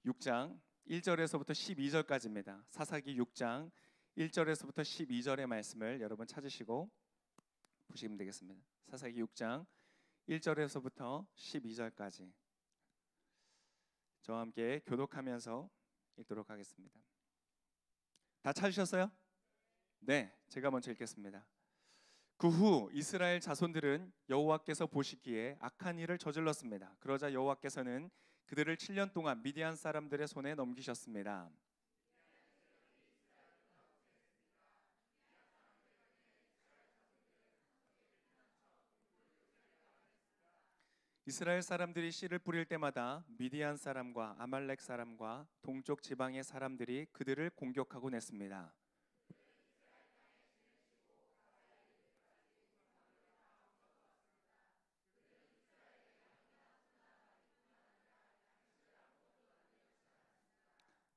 6장 1절에서부터 12절까지입니다. 사사기 6장 1절에서부터 12절의 말씀을 여러분 찾으시고 보시면 되겠습니다. 사사기 6장 1절에서부터 12절까지 저와 함께 교독하면서 읽도록 하겠습니다. 다 찾으셨어요? 네, 제가 먼저 읽겠습니다. 그 후 이스라엘 자손들은 여호와께서 보시기에 악한 일을 저질렀습니다. 그러자 여호와께서는 그들을 7년 동안 미디안 사람들의 손에 넘기셨습니다. 이스라엘 사람들이 씨를 뿌릴 때마다 미디안 사람과 아말렉 사람과 동쪽 지방의 사람들이 그들을 공격하곤 했습니다.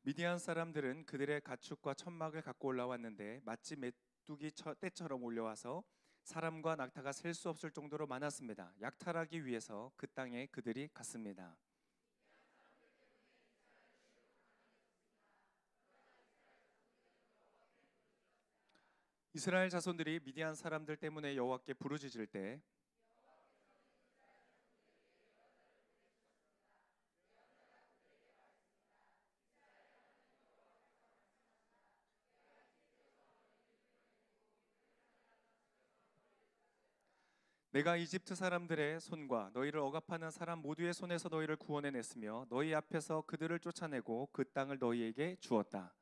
미디안 사람들은 그들의 가축과 천막을 갖고 올라왔는데 마치 메뚜기 떼처럼 올려와서 사람과 낙타가 셀 수 없을 정도로 많았습니다. 약탈하기 위해서 그 땅에 그들이 갔습니다. 이스라엘 자손들이 미디안 사람들 때문에 여호와께 부르짖을 때 내가 이집트 사람들의 손과 너희를 억압하는 사람 모두의 손에서 너희를 구원해냈으며 너희 앞에서 그들을 쫓아내고 그 땅을 너희에게 주었다.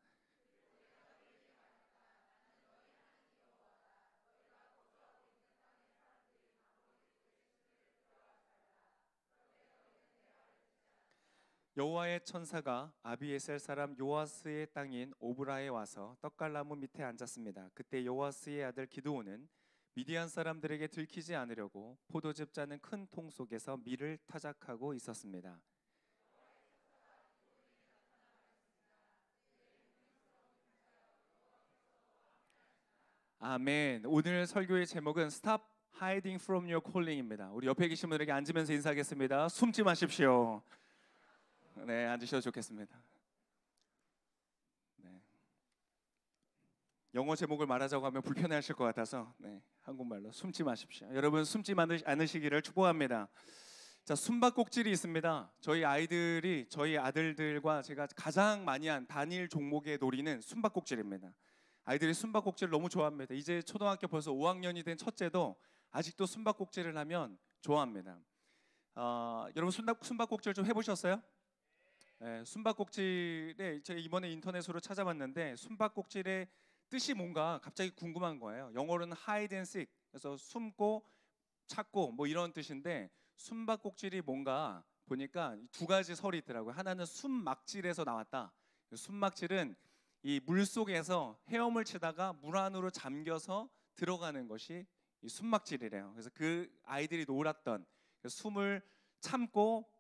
여호와의 천사가 아비에셀 사람 요아스의 땅인 오브라에 와서 떡갈나무 밑에 앉았습니다. 그때 요아스의 아들 기드온은 미디안 사람들에게 들키지 않으려고 포도즙 짜는 큰 통 속에서 밀을 타작하고 있었습니다. 아멘. 오늘 설교의 제목은 Stop Hiding from Your Calling입니다. 우리 옆에 계신 분들에게 앉으면서 인사하겠습니다. 숨지 마십시오. 네, 앉으셔도 좋겠습니다. 네. 영어 제목을 말하자고 하면 불편해하실 것 같아서 한국말로 숨지 마십시오. 여러분 숨지 않으시기를 축복합니다. 자, 숨바꼭질이 있습니다. 저희 아들들과 제가 가장 많이 한 단일 종목의 놀이는 숨바꼭질입니다. 아이들이 숨바꼭질을 너무 좋아합니다. 이제 초등학교 벌써 5학년이 된 첫째도 아직도 숨바꼭질을 하면 좋아합니다. 여러분 숨바꼭질 좀 해보셨어요? 네, 숨바꼭질에 제가 이번에 인터넷으로 찾아봤는데 숨바꼭질의 뜻이 뭔가 갑자기 궁금한 거예요. 영어로는 hide and seek, 그래서 숨고 찾고 뭐 이런 뜻인데 숨바꼭질이 뭔가 보니까 두 가지 설이 있더라고요. 하나는 숨막질에서 나왔다. 숨막질은 이 물 속에서 헤엄을 치다가 물 안으로 잠겨서 들어가는 것이 이 숨막질이래요. 그래서 그 아이들이 놀았던 숨을 참고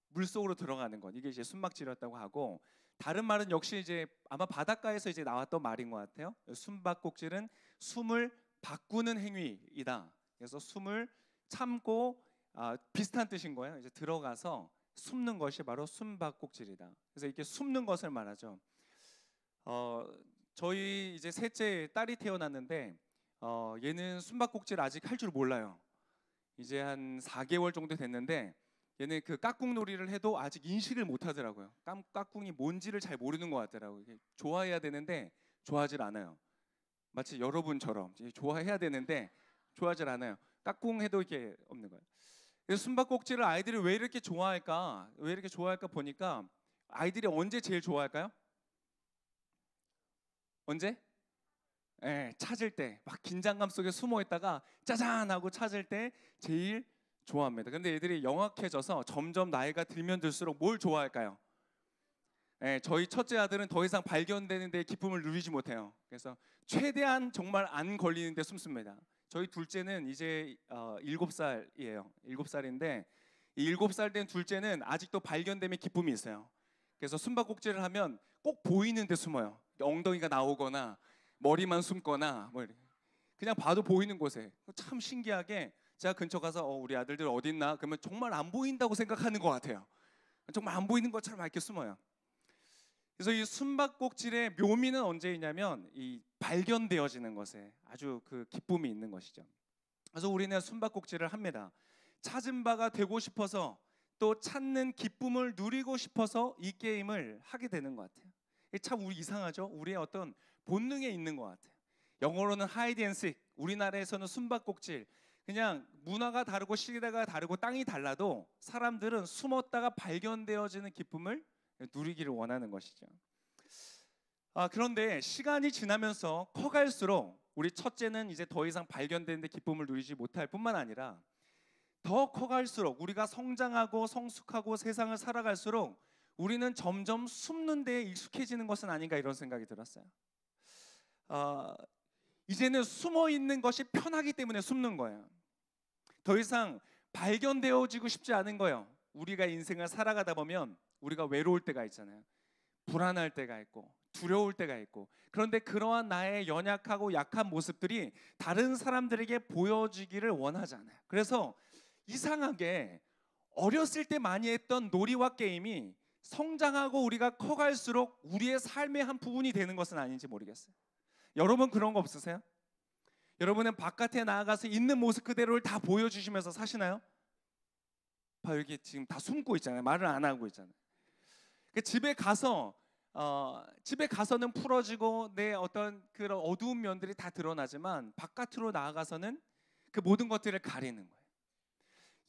물 속으로 들어가는 것, 이게 이제 숨막질이었다고 하고, 다른 말은 역시 이제 아마 바닷가에서 이제 나왔던 말인 것 같아요. 숨바꼭질은 숨을 바꾸는 행위이다. 그래서 숨을 참고 비슷한 뜻인 거예요. 이제 들어가서 숨는 것이 바로 숨바꼭질이다. 그래서 이렇게 숨는 것을 말하죠. 저희 이제 셋째 딸이 태어났는데 얘는 숨바꼭질 아직 할 줄 몰라요. 이제 한 4개월 정도 됐는데 얘는 그 깍꿍놀이를 해도 아직 인식을 못 하더라고요. 깍꿍이 뭔지를 잘 모르는 것 같더라고요. 좋아해야 되는데 좋아하질 않아요. 마치 여러분처럼 좋아해야 되는데 좋아하질 않아요. 깍꿍해도 이게 없는 거예요. 그래서 숨바꼭질을 아이들이 왜 이렇게 좋아할까? 보니까 아이들이 언제 제일 좋아할까요? 언제? 찾을 때, 막 긴장감 속에 숨어 있다가 짜잔 하고 찾을 때 제일 좋아합니다. 근데 애들이 영악해져서 점점 나이가 들면 들수록 뭘 좋아할까요? 저희 첫째 아들은 더 이상 발견되는 데 기쁨을 누리지 못해요. 그래서 최대한 정말 안 걸리는 데 숨습니다. 저희 둘째는 이제 7살이에요. 7살인데 이 7살 된 둘째는 아직도 발견되면 기쁨이 있어요. 그래서 숨바꼭질을 하면 꼭 보이는 데 숨어요. 엉덩이가 나오거나 머리만 숨거나 뭐 이렇게. 그냥 봐도 보이는 곳에. 참 신기하게 제가 근처 가서 우리 아들들 어디 있나? 그러면 정말 안 보인다고 생각하는 것 같아요. 정말 안 보이는 것처럼 이렇게 숨어요. 그래서 이 숨바꼭질의 묘미는 언제 있냐면 이 발견되어지는 것에 아주 그 기쁨이 있는 것이죠. 그래서 우리는 숨바꼭질을 합니다. 찾은 바가 되고 싶어서, 또 찾는 기쁨을 누리고 싶어서 이 게임을 하게 되는 것 같아요. 이게 참 우리 이상하죠? 우리의 어떤 본능에 있는 것 같아요. 영어로는 하이드 앤 식, 우리나라에서는 숨바꼭질. 그냥 문화가 다르고 시대가 다르고 땅이 달라도 사람들은 숨었다가 발견되어지는 기쁨을 누리기를 원하는 것이죠. 그런데 시간이 지나면서 커갈수록 우리 첫째는 이제 더 이상 발견되는데 기쁨을 누리지 못할 뿐만 아니라, 더 커갈수록 우리가 성장하고 성숙하고 세상을 살아갈수록 우리는 점점 숨는 데에 익숙해지는 것은 아닌가, 이런 생각이 들었어요. 이제는 숨어 있는 것이 편하기 때문에 숨는 거예요. 더 이상 발견되어지고 싶지 않은 거예요. 우리가 인생을 살아가다 보면 우리가 외로울 때가 있잖아요. 불안할 때가 있고 두려울 때가 있고, 그런데 그러한 나의 연약하고 약한 모습들이 다른 사람들에게 보여지기를 원하지 않아요. 그래서 이상하게 어렸을 때 많이 했던 놀이와 게임이 성장하고 우리가 커갈수록 우리의 삶의 한 부분이 되는 것은 아닌지 모르겠어요. 여러분 그런 거 없으세요? 여러분은 바깥에 나아가서 있는 모습 그대로를 다 보여주시면서 사시나요? 여기 지금 다 숨고 있잖아요. 말을 안 하고 있잖아요. 집에 가서는 풀어지고 내 어떤 그런 어두운 면들이 다 드러나지만, 바깥으로 나아가서는 그 모든 것들을 가리는 거예요.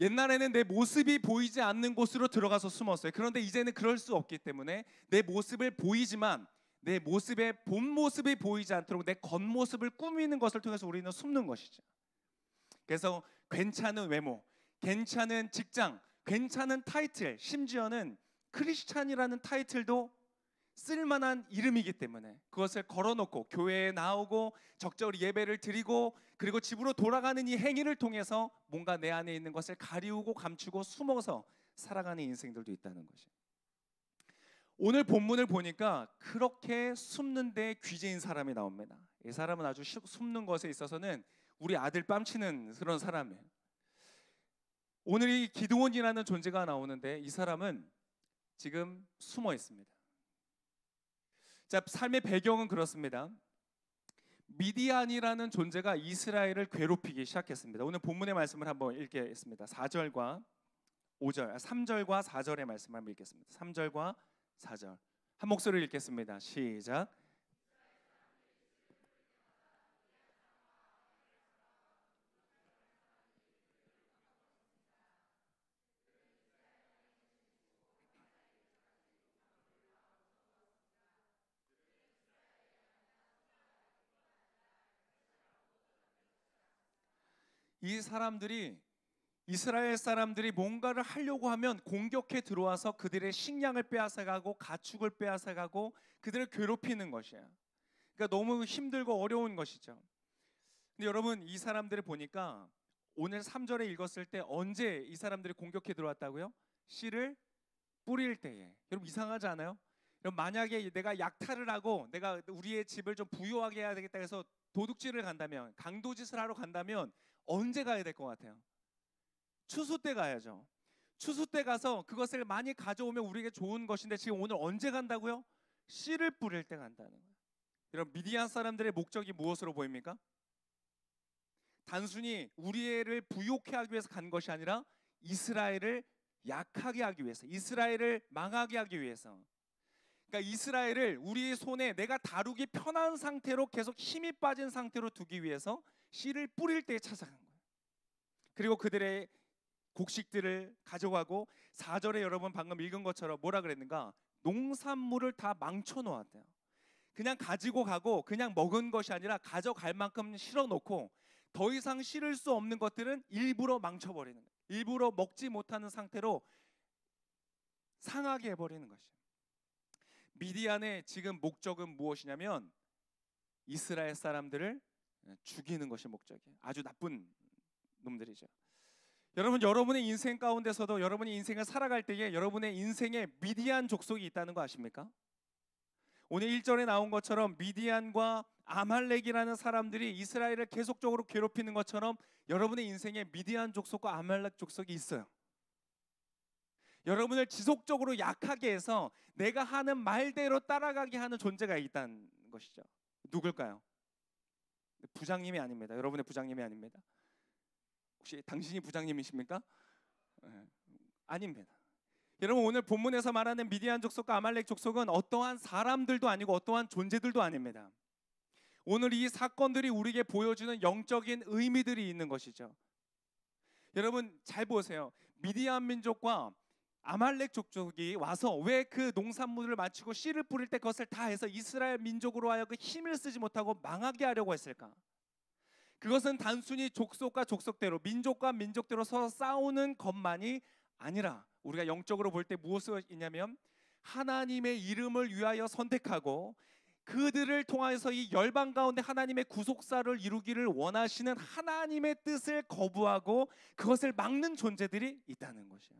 옛날에는 내 모습이 보이지 않는 곳으로 들어가서 숨었어요. 그런데 이제는 그럴 수 없기 때문에 내 모습을 보이지만 내 모습의 본 모습이 보이지 않도록 내 겉모습을 꾸미는 것을 통해서 우리는 숨는 것이죠. 그래서 괜찮은 외모, 괜찮은 직장, 괜찮은 타이틀, 심지어는 크리스찬이라는 타이틀도 쓸만한 이름이기 때문에 그것을 걸어놓고 교회에 나오고 적절히 예배를 드리고, 그리고 집으로 돌아가는 이 행위를 통해서 뭔가 내 안에 있는 것을 가리우고 감추고 숨어서 살아가는 인생들도 있다는 것이에요. 오늘 본문을 보니까 그렇게 숨는 데 귀재인 사람이 나옵니다. 이 사람은 아주 숨는 것에 있어서는 우리 아들 뺨치는 그런 사람이에요. 오늘 이 기드온이라는 존재가 나오는데 이 사람은 지금 숨어 있습니다. 자, 삶의 배경은 그렇습니다. 미디안이라는 존재가 이스라엘을 괴롭히기 시작했습니다. 오늘 본문의 말씀을 한번 읽겠습니다. 3절과 4절의 말씀을 한번 읽겠습니다. 3절과 4절 한 목소리를 읽겠습니다. 시작. 이스라엘 사람들이 뭔가를 하려고 하면 공격해 들어와서 그들의 식량을 빼앗아가고 가축을 빼앗아가고 그들을 괴롭히는 것이에요. 그러니까 너무 힘들고 어려운 것이죠. 근데 여러분, 이 사람들을 보니까 오늘 3절에 읽었을 때 언제 이 사람들이 공격해 들어왔다고요? 씨를 뿌릴 때에. 여러분 이상하지 않아요? 여러분, 만약에 내가 약탈을 하고 내가 우리의 집을 좀 부유하게 해야 되겠다 해서 도둑질을 간다면, 강도짓을 하러 간다면 언제 가야 될 것 같아요? 추수 때 가야죠. 추수 때 가서 그것을 많이 가져오면 우리에게 좋은 것인데, 지금 오늘 언제 간다고요? 씨를 뿌릴 때 간다는 거예요. 여러분, 미디안 사람들의 목적이 무엇으로 보입니까? 단순히 우리를 부욕해 하기 위해서 간 것이 아니라 이스라엘을 약하게 하기 위해서, 이스라엘을 망하게 하기 위해서. 그러니까 이스라엘을 우리의 손에 내가 다루기 편한 상태로 계속 힘이 빠진 상태로 두기 위해서 씨를 뿌릴 때 찾아간 거예요. 그리고 그들의 곡식들을 가져가고, 4절에 여러분 방금 읽은 것처럼 뭐라 그랬는가? 농산물을 다 망쳐 놓았대요. 그냥 가지고 가고 그냥 먹은 것이 아니라 가져갈 만큼 실어 놓고, 더 이상 실을 수 없는 것들은 일부러 망쳐버리는 거예요. 일부러 먹지 못하는 상태로 상하게 해버리는 것이에요. 미디안의 지금 목적은 무엇이냐면 이스라엘 사람들을 죽이는 것이 목적이에요. 아주 나쁜 놈들이죠. 여러분, 여러분의 인생 가운데서도 여러분이 인생을 살아갈 때에 여러분의 인생에 미디안 족속이 있다는 거 아십니까? 오늘 1절에 나온 것처럼 미디안과 아말렉이라는 사람들이 이스라엘을 계속적으로 괴롭히는 것처럼 여러분의 인생에 미디안 족속과 아말렉 족속이 있어요. 여러분을 지속적으로 약하게 해서 내가 하는 말대로 따라가게 하는 존재가 있다는 것이죠. 누굴까요? 부장님이 아닙니다. 여러분의 부장님이 아닙니다. 혹시 당신이 부장님이십니까? 아닙니다. 여러분, 오늘 본문에서 말하는 미디안 족속과 아말렉 족속은 어떠한 사람들도 아니고 어떠한 존재들도 아닙니다. 오늘 이 사건들이 우리에게 보여주는 영적인 의미들이 있는 것이죠. 여러분 잘 보세요. 미디안 민족과 아말렉 족속이 와서 왜 그 농산물을 마치고 씨를 뿌릴 때 그것을 다 해서 이스라엘 민족으로 하여금 힘을 쓰지 못하고 망하게 하려고 했을까? 그것은 단순히 족속과 족속대로, 민족과 민족대로 서로 싸우는 것만이 아니라 우리가 영적으로 볼 때 무엇이 있냐면 하나님의 이름을 위하여 선택하고 그들을 통하여서 이 열방 가운데 하나님의 구속사를 이루기를 원하시는 하나님의 뜻을 거부하고 그것을 막는 존재들이 있다는 것이에요.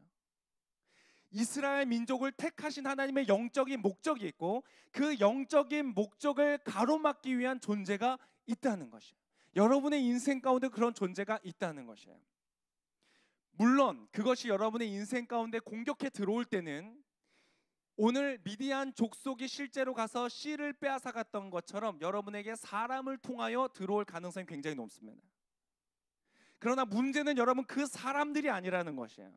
이스라엘 민족을 택하신 하나님의 영적인 목적이 있고 그 영적인 목적을 가로막기 위한 존재가 있다는 것이에요. 여러분의 인생 가운데 그런 존재가 있다는 것이에요. 물론 그것이 여러분의 인생 가운데 공격해 들어올 때는 오늘 미디안 족속이 실제로 가서 씨를 빼앗아갔던 것처럼 여러분에게 사람을 통하여 들어올 가능성이 굉장히 높습니다. 그러나 문제는 여러분 그 사람들이 아니라는 것이에요.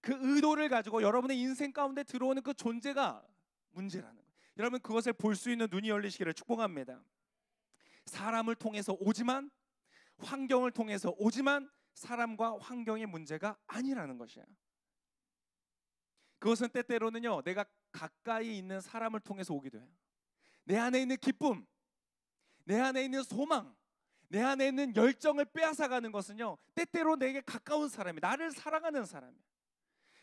그 의도를 가지고 여러분의 인생 가운데 들어오는 그 존재가 문제라는 거예요. 여러분 그것을 볼 수 있는 눈이 열리시기를 축복합니다. 사람을 통해서 오지만, 환경을 통해서 오지만 사람과 환경의 문제가 아니라는 것이에요. 그것은 때때로는요, 내가 가까이 있는 사람을 통해서 오기도 해요. 내 안에 있는 기쁨, 내 안에 있는 소망, 내 안에 있는 열정을 빼앗아가는 것은요, 때때로 내게 가까운 사람이, 나를 사랑하는 사람이에요.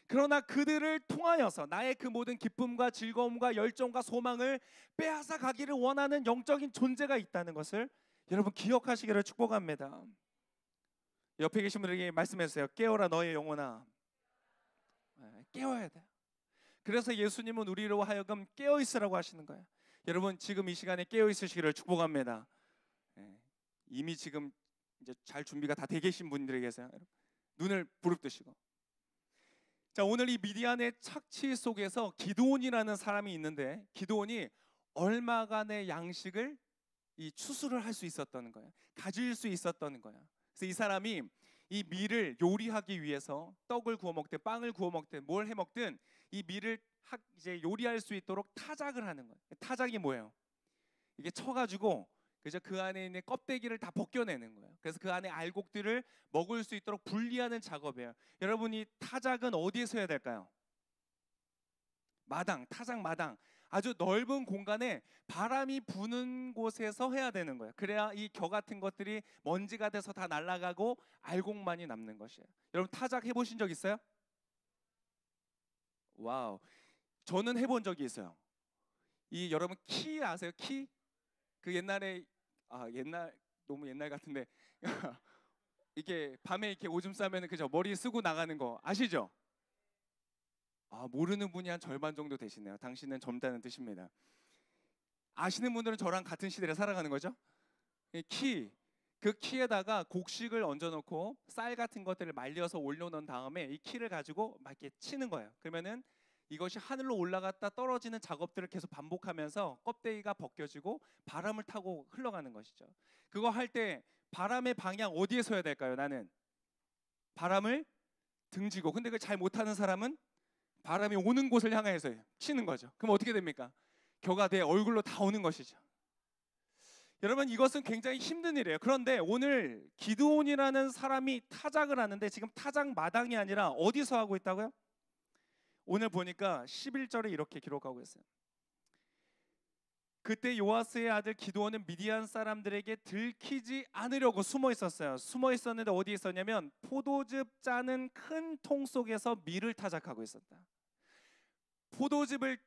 그러나 그들을 통하여서 나의 그 모든 기쁨과 즐거움과 열정과 소망을 빼앗아 가기를 원하는 영적인 존재가 있다는 것을 여러분 기억하시기를 축복합니다. 옆에 계신 분들에게 말씀해주세요. 깨어라 너의 영혼아. 깨어야 돼요. 그래서 예수님은 우리로 하여금 깨어 있으라고 하시는 거예요. 여러분 지금 이 시간에 깨어 있으시기를 축복합니다. 이미 지금 이제 잘 준비가 다 돼 계신 분들이 계세요. 눈을 부릅뜨시고. 자, 오늘 이 미디안의 착취 속에서 기드온이라는 사람이 있는데 기드온이 얼마간의 양식을 이 추수를 할 수 있었던 거예요. 가질 수 있었던 거예요. 그래서 이 사람이 이 밀을 요리하기 위해서 떡을 구워 먹든 빵을 구워 먹든 뭘 해 먹든 이 밀을 이제 요리할 수 있도록 타작을 하는 거예요. 타작이 뭐예요? 이게 쳐가지고 그래서 그 안에 있는 껍데기를 다 벗겨내는 거예요. 그래서 그 안에 알곡들을 먹을 수 있도록 분리하는 작업이에요. 여러분이 타작은 어디에서 해야 될까요? 마당, 타작 마당. 아주 넓은 공간에 바람이 부는 곳에서 해야 되는 거예요. 그래야 이 겨 같은 것들이 먼지가 돼서 다 날아가고 알곡만이 남는 것이에요. 여러분 타작 해보신 적 있어요? 와우. 저는 해본 적이 있어요. 이 여러분 키 아세요? 키? 그 옛날에 옛날 너무 옛날 같은데 이게 밤에 이렇게 오줌 싸면은 그죠? 머리 쓰고 나가는 거 아시죠? 모르는 분이 한 절반 정도 되시네요. 당신은 젊다는 뜻입니다. 아시는 분들은 저랑 같은 시대를 살아가는 거죠? 그 키에다가 곡식을 얹어놓고 쌀 같은 것들을 말려서 올려놓은 다음에 이 키를 가지고 막 이렇게 치는 거예요. 그러면은 이것이 하늘로 올라갔다 떨어지는 작업들을 계속 반복하면서 껍데기가 벗겨지고 바람을 타고 흘러가는 것이죠. 그거 할 때 바람의 방향 어디에 서야 될까요? 나는 바람을 등지고, 근데 그걸 잘 못하는 사람은 바람이 오는 곳을 향해서 치는 거죠. 그럼 어떻게 됩니까? 겨가 내 얼굴로 다 오는 것이죠. 여러분 이것은 굉장히 힘든 일이에요. 그런데 오늘 기드온이라는 사람이 타작을 하는데 지금 타작 마당이 아니라 어디서 하고 있다고요? 오늘 보니까 11절에 이렇게 기록하고 있어요. 그때 요아스의 아들 기드온은 미디안 사람들에게 들키지 않으려고 숨어 있었어요. 숨어 있었는데 어디 있었냐면 포도즙 짜는 큰 통 속에서 밀을 타작하고 있었다. 포도즙을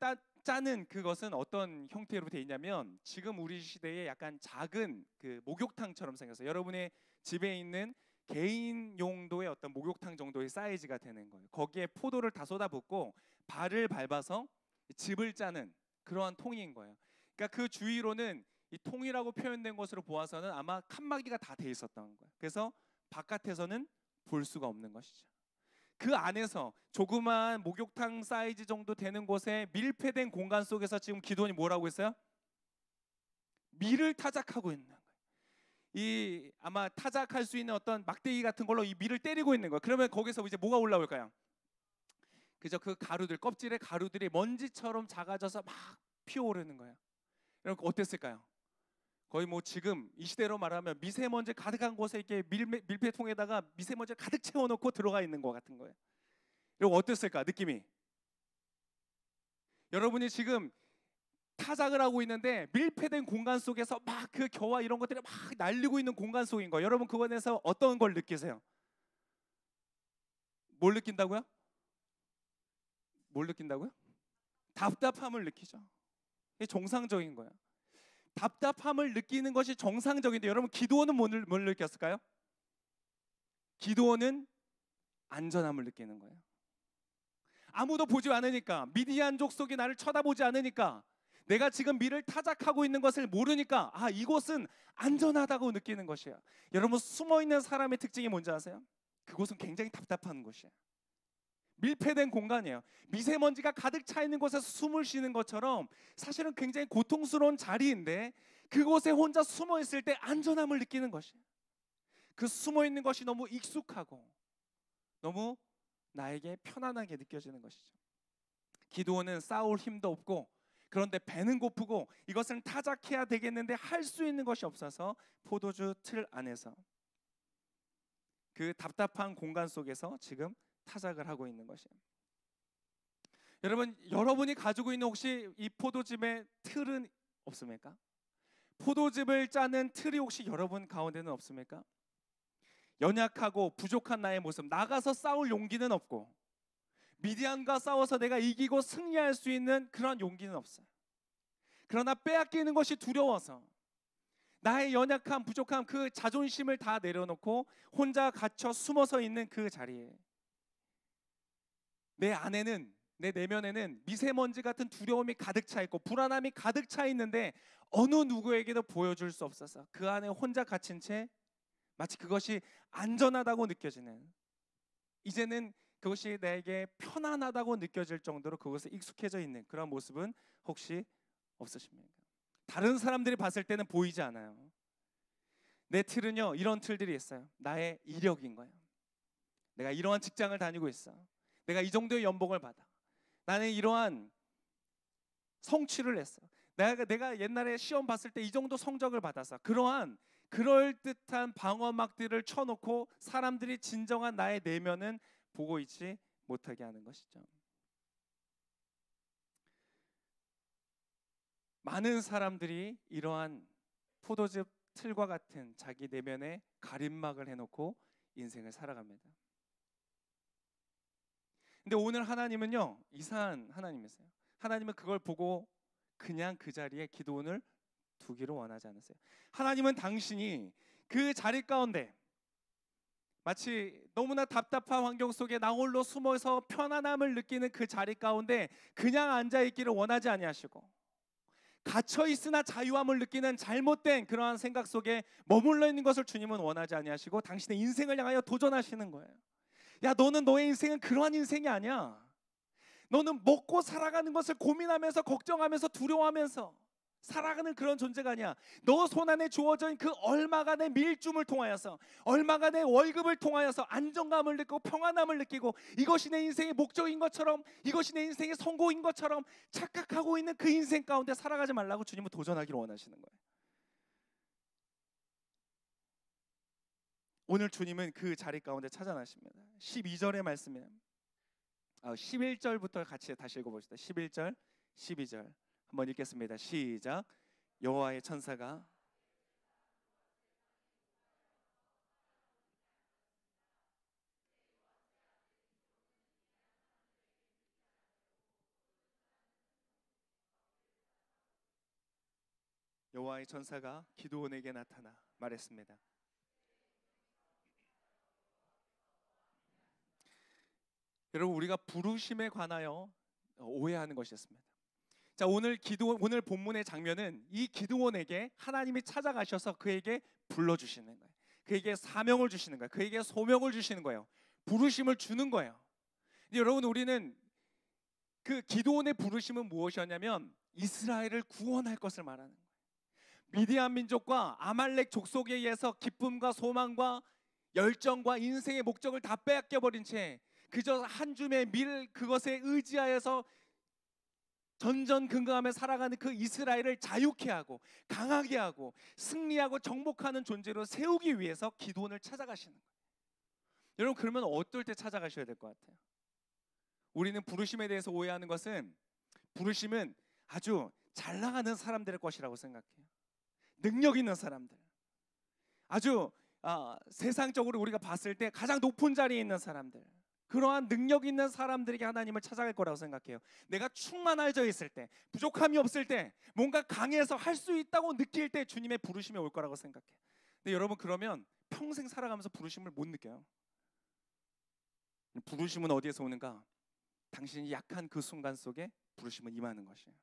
짜는 그것은 어떤 형태로 되어 있냐면 지금 우리 시대에 약간 작은 그 목욕탕처럼 생겼어요. 여러분의 집에 있는 개인 용도의 어떤 목욕탕 정도의 사이즈가 되는 거예요. 거기에 포도를 다 쏟아붓고 발을 밟아서 즙을 짜는 그러한 통인 거예요. 그러니까 그 주위로는 이 통이라고 표현된 것으로 보아서는 아마 칸막이가 다 돼 있었던 거예요. 그래서 바깥에서는 볼 수가 없는 것이죠. 그 안에서 조그만 목욕탕 사이즈 정도 되는 곳에 밀폐된 공간 속에서 지금 기도원이 뭐라고 했어요? 밀을 타작하고 있는 거예요. 이 아마 타작할 수 있는 어떤 막대기 같은 걸로 이 밀을 때리고 있는 거예요. 그러면 거기서 이제 뭐가 올라올까요? 그저 그 가루들, 껍질의 가루들이 먼지처럼 작아져서 막 피어오르는 거예요. 여러분 어땠을까요? 거의 뭐 지금 이 시대로 말하면 미세먼지 가득한 곳에 이렇게 밀폐통에다가 미세먼지 가득 채워놓고 들어가 있는 것 같은 거예요. 여러분 어땠을까 느낌이? 여러분이 지금 타작을 하고 있는데 밀폐된 공간 속에서 막 그 겨와 이런 것들이 막 날리고 있는 공간 속인 거예요. 여러분 그거에서 어떤 걸 느끼세요? 뭘 느낀다고요? 뭘 느낀다고요? 답답함을 느끼죠. 이게 정상적인 거예요. 답답함을 느끼는 것이 정상적인데 여러분 기도원은 뭘 느꼈을까요? 기도원은 안전함을 느끼는 거예요. 아무도 보지 않으니까, 미디안 족속이 나를 쳐다보지 않으니까, 내가 지금 밀을 타작하고 있는 것을 모르니까 이곳은 안전하다고 느끼는 것이에요. 여러분 숨어있는 사람의 특징이 뭔지 아세요? 그곳은 굉장히 답답한 곳이에요. 밀폐된 공간이에요. 미세먼지가 가득 차 있는 곳에서 숨을 쉬는 것처럼 사실은 굉장히 고통스러운 자리인데 그곳에 혼자 숨어 있을 때 안전함을 느끼는 것이에요. 그 숨어 있는 것이 너무 익숙하고 너무 나에게 편안하게 느껴지는 것이죠. 기도원은 싸울 힘도 없고 그런데 배는 고프고 이것을 타작해야 되겠는데 할 수 있는 것이 없어서 포도주 틀 안에서 그 답답한 공간 속에서 지금 타작을 하고 있는 것이에요. 여러분이 가지고 있는 혹시 이 포도즙의 틀은 없습니까? 포도즙을 짜는 틀이 혹시 여러분 가운데는 없습니까? 연약하고 부족한 나의 모습, 나가서 싸울 용기는 없고 미디안과 싸워서 내가 이기고 승리할 수 있는 그런 용기는 없어요. 그러나 빼앗기는 것이 두려워서 나의 연약함, 부족함, 그 자존심을 다 내려놓고 혼자 갇혀 숨어서 있는 그 자리에 내 안에는, 내 내면에는 미세먼지 같은 두려움이 가득 차 있고 불안함이 가득 차 있는데 어느 누구에게도 보여줄 수 없어서 그 안에 혼자 갇힌 채 마치 그것이 안전하다고 느껴지는, 이제는 그것이 나에게 편안하다고 느껴질 정도로 그것에 익숙해져 있는 그런 모습은 혹시 없으십니까? 다른 사람들이 봤을 때는 보이지 않아요. 내 틀은요 이런 틀들이 있어요. 나의 이력인 거예요. 내가 이러한 직장을 다니고 있어. 내가 이 정도의 연봉을 받아. 나는 이러한 성취를 했어. 내가 옛날에 시험 봤을 때 이 정도 성적을 받았어. 그러한 그럴듯한 방어막들을 쳐놓고 사람들이 진정한 나의 내면은 보고 있지 못하게 하는 것이죠. 많은 사람들이 이러한 포도즙 틀과 같은 자기 내면에 가림막을 해놓고 인생을 살아갑니다. 근데 오늘 하나님은요 이상한 하나님이세요. 하나님은 그걸 보고 그냥 그 자리에 기도원을 두기를 원하지 않으세요. 하나님은 당신이 그 자리 가운데 마치 너무나 답답한 환경 속에 나 홀로 숨어서 편안함을 느끼는 그 자리 가운데 그냥 앉아있기를 원하지 아니하시고 갇혀 있으나 자유함을 느끼는 잘못된 그러한 생각 속에 머물러 있는 것을 주님은 원하지 아니하시고 당신의 인생을 향하여 도전하시는 거예요. 야, 너는 너의 인생은 그러한 인생이 아니야. 너는 먹고 살아가는 것을 고민하면서 걱정하면서 두려워하면서 살아가는 그런 존재가 아니야. 너 손안에 주어진 그 얼마간의 밀줌을 통하여서, 얼마간의 월급을 통하여서 안정감을 느끼고 평안함을 느끼고 이것이 내 인생의 목적인 것처럼, 이것이 내 인생의 성공인 것처럼 착각하고 있는 그 인생 가운데 살아가지 말라고 주님은 도전하기를 원하시는 거예요. 오늘 주님은 그 자리 가운데 찾아나십니다. 12절의 말씀이에요. 11절부터 같이 다시 읽어봅시다. 11절, 12절 한번 읽겠습니다. 시작. 여호와의 천사가 여호와의 천사가 기드온에게 나타나 말했습니다. 여러분 우리가 부르심에 관하여 오해하는 것이었습니다. 자, 오늘 본문의 장면은 이 기드온에게 하나님이 찾아가셔서 그에게 불러주시는 거예요. 그에게 사명을 주시는 거예요. 그에게 소명을 주시는 거예요. 부르심을 주는 거예요. 근데 여러분, 우리는 그 기드온의 부르심은 무엇이었냐면 이스라엘을 구원할 것을 말하는 거예요. 미디안 민족과 아말렉 족속에 의해서 기쁨과 소망과 열정과 인생의 목적을 다 빼앗겨버린 채 그저 한 줌의 밀 그것에 의지하여서 전전긍긍하며 살아가는 그 이스라엘을 자유케 하고 강하게 하고 승리하고 정복하는 존재로 세우기 위해서 기드온을 찾아가시는 거예요. 여러분, 그러면 어떨 때 찾아가셔야 될 것 같아요? 우리는 부르심에 대해서 오해하는 것은 부르심은 아주 잘 나가는 사람들의 것이라고 생각해요. 능력 있는 사람들, 아주 세상적으로 우리가 봤을 때 가장 높은 자리에 있는 사람들, 그러한 능력 있는 사람들에게 하나님을 찾아갈 거라고 생각해요. 내가 충만해져 있을 때, 부족함이 없을 때, 뭔가 강해서 할 수 있다고 느낄 때 주님의 부르심이 올 거라고 생각해요. 근데 여러분, 그러면 평생 살아가면서 부르심을 못 느껴요. 부르심은 어디에서 오는가? 당신이 약한 그 순간 속에 부르심은 임하는 것이에요.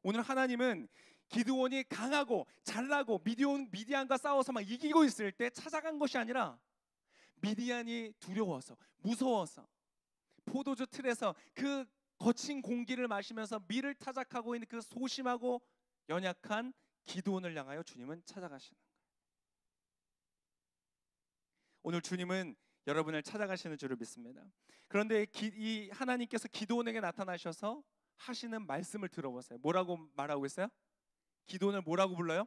오늘 하나님은 기드온이 강하고 잘나고 미디안과 싸워서 막 이기고 있을 때 찾아간 것이 아니라 미디안이 두려워서 무서워서 포도주 틀에서 그 거친 공기를 마시면서 밀을 타작하고 있는 그 소심하고 연약한 기드온을 향하여 주님은 찾아가시는 거예요. 오늘 주님은 여러분을 찾아가시는 줄을 믿습니다. 그런데 이 하나님께서 기드온에게 나타나셔서 하시는 말씀을 들어보세요. 뭐라고 말하고 있어요? 기드온을 뭐라고 불러요?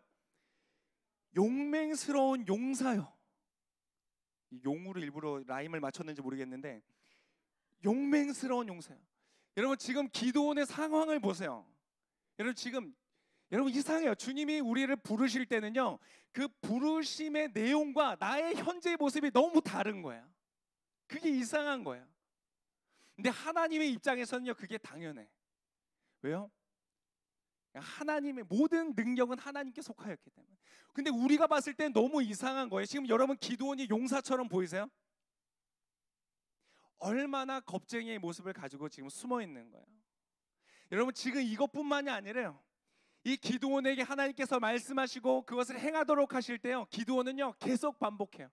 용맹스러운 용사요. 용으로 일부러 라임을 맞췄는지 모르겠는데 용맹스러운 용사요. 여러분, 지금 기드온의 상황을 보세요. 여러분 이상해요. 주님이 우리를 부르실 때는요, 그 부르심의 내용과 나의 현재의 모습이 너무 다른 거야. 그게 이상한 거야. 근데 하나님의 입장에서는요, 그게 당연해. 왜요? 하나님의 모든 능력은 하나님께 속하였기 때문에. 근데 우리가 봤을 때 너무 이상한 거예요. 지금 여러분, 기드온이 용사처럼 보이세요? 얼마나 겁쟁이의 모습을 가지고 지금 숨어 있는 거예요. 여러분, 지금 이것뿐만이 아니라요, 이 기드온에게 하나님께서 말씀하시고 그것을 행하도록 하실 때요, 기드온은요 계속 반복해요.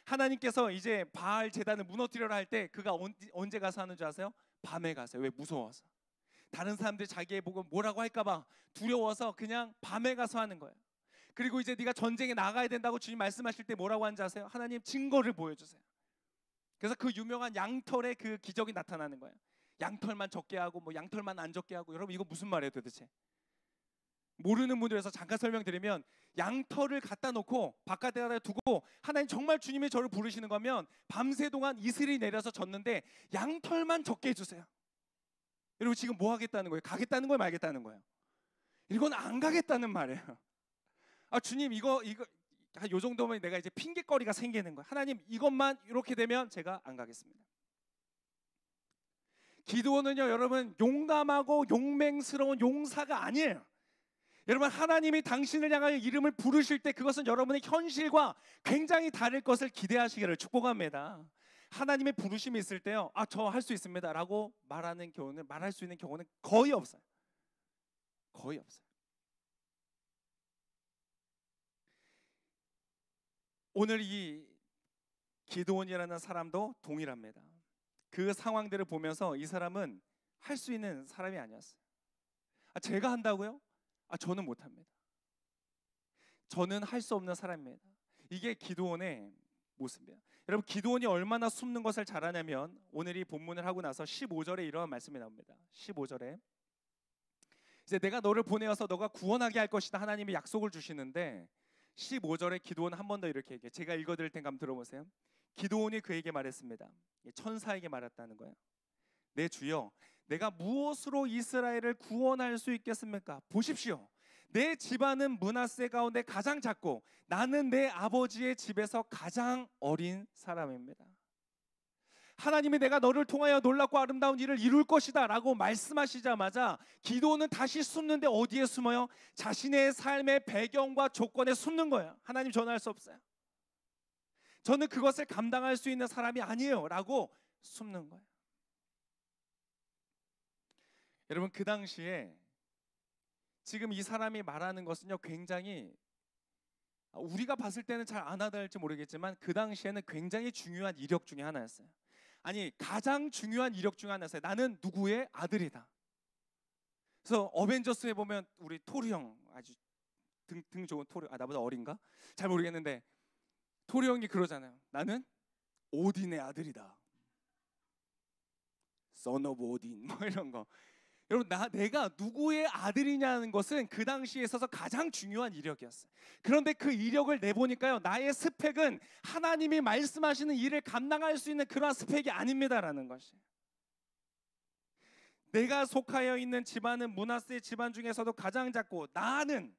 하나님께서 이제 바알 제단을 무너뜨려라 할 때 그가 언제 가서 하는 줄 아세요? 밤에 가서. 왜? 무서워서. 다른 사람들이 자기의 보고 뭐라고 할까봐 두려워서 그냥 밤에 가서 하는 거예요. 그리고 이제 네가 전쟁에 나가야 된다고 주님 말씀하실 때 뭐라고 하는지 아세요? 하나님, 증거를 보여주세요. 그래서 그 유명한 양털의 그 기적이 나타나는 거예요. 양털만 적게 하고 뭐 양털만 안 적게 하고. 여러분, 이거 무슨 말이에요 도대체? 모르는 분들에서 잠깐 설명드리면, 양털을 갖다 놓고 바깥에다 두고 하나님 정말 주님이 저를 부르시는 거면 밤새 동안 이슬이 내려서 졌는데 양털만 적게 해주세요. 여러분, 지금 뭐 하겠다는 거예요? 가겠다는 거예요? 말겠다는 거예요? 이건 안 가겠다는 말이에요. 주님, 이거 요 정도면 내가 이제 핑계거리가 생기는 거예요. 하나님, 이것만 이렇게 되면 제가 안 가겠습니다. 기드온은요, 여러분, 용감하고 용맹스러운 용사가 아니에요. 여러분, 하나님이 당신을 향하여 이름을 부르실 때 그것은 여러분의 현실과 굉장히 다를 것을 기대하시기를 축복합니다. 하나님의 부르심이 있을 때요, 저 할 수 있습니다 라고 말할 수 있는 경우는 거의 없어요. 거의 없어요. 오늘 이 기드온이라는 사람도 동일합니다. 그 상황들을 보면서 이 사람은 할 수 있는 사람이 아니었어요. 제가 한다고요? 저는 못합니다. 저는 할 수 없는 사람입니다. 이게 기드온의 모습이에요. 여러분, 기드온이 얼마나 숨는 것을 잘하냐면 오늘 이 본문을 하고 나서 15절에 이러한 말씀이 나옵니다. 15절에 이제 내가 너를 보내어서 너가 구원하게 할 것이다 하나님이 약속을 주시는데, 15절에 기드온 한 번 더 이렇게 얘기해요. 제가 읽어드릴 테니까 한번 들어보세요. 기드온이 그에게 말했습니다. 천사에게 말했다는 거예요. 내 주여, 내가 무엇으로 이스라엘을 구원할 수 있겠습니까? 보십시오, 내 집안은 므낫세 가운데 가장 작고 나는 내 아버지의 집에서 가장 어린 사람입니다. 하나님이 내가 너를 통하여 놀랍고 아름다운 일을 이룰 것이다 라고 말씀하시자마자 기드온은 다시 숨는데 어디에 숨어요? 자신의 삶의 배경과 조건에 숨는 거예요. 하나님, 저는 할 수 없어요. 저는 그것을 감당할 수 있는 사람이 아니에요 라고 숨는 거예요. 여러분, 그 당시에 지금 이 사람이 말하는 것은요, 굉장히 우리가 봤을 때는 잘 안 와닿을지 모르겠지만 그 당시에는 굉장히 중요한 이력 중에 하나였어요. 아니 가장 중요한 이력 중 하나였어요. 나는 누구의 아들이다. 그래서 어벤져스에 보면 우리 토르 형, 아주 등 좋은 토르, 나보다 어린가? 잘 모르겠는데 토르 형이 그러잖아요. 나는 오딘의 아들이다. Son of Odin 뭐 이런 거. 여러분 내가 누구의 아들이냐는 것은 그 당시에 있어서 가장 중요한 이력이었어요. 그런데 그 이력을 내보니까요, 나의 스펙은 하나님이 말씀하시는 일을 감당할 수 있는 그러한 스펙이 아닙니다라는 것이. 내가 속하여 있는 집안은 므낫세의 집안 중에서도 가장 작고 나는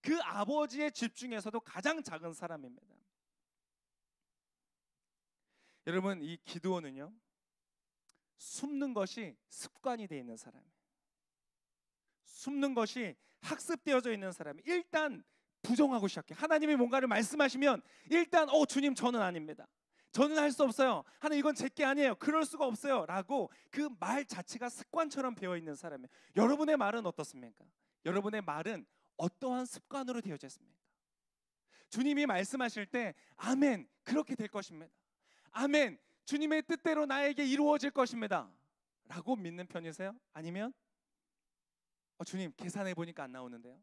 그 아버지의 집 중에서도 가장 작은 사람입니다. 여러분, 이 기드온은요, 숨는 것이 습관이 되어 있는 사람이에요. 숨는 것이 학습되어져 있는 사람이. 일단 부정하고 시작해. 하나님이 뭔가를 말씀하시면 일단 주님 저는 아닙니다. 저는 할 수 없어요. 하나님 이건 제게 아니에요. 그럴 수가 없어요. 라고 그 말 자체가 습관처럼 되어 있는 사람이에요. 여러분의 말은 어떻습니까? 여러분의 말은 어떠한 습관으로 되어져 있습니까? 주님이 말씀하실 때 아멘, 그렇게 될 것입니다. 아멘, 주님의 뜻대로 나에게 이루어질 것입니다. 라고 믿는 편이세요? 아니면 주님 계산해 보니까 안 나오는데요.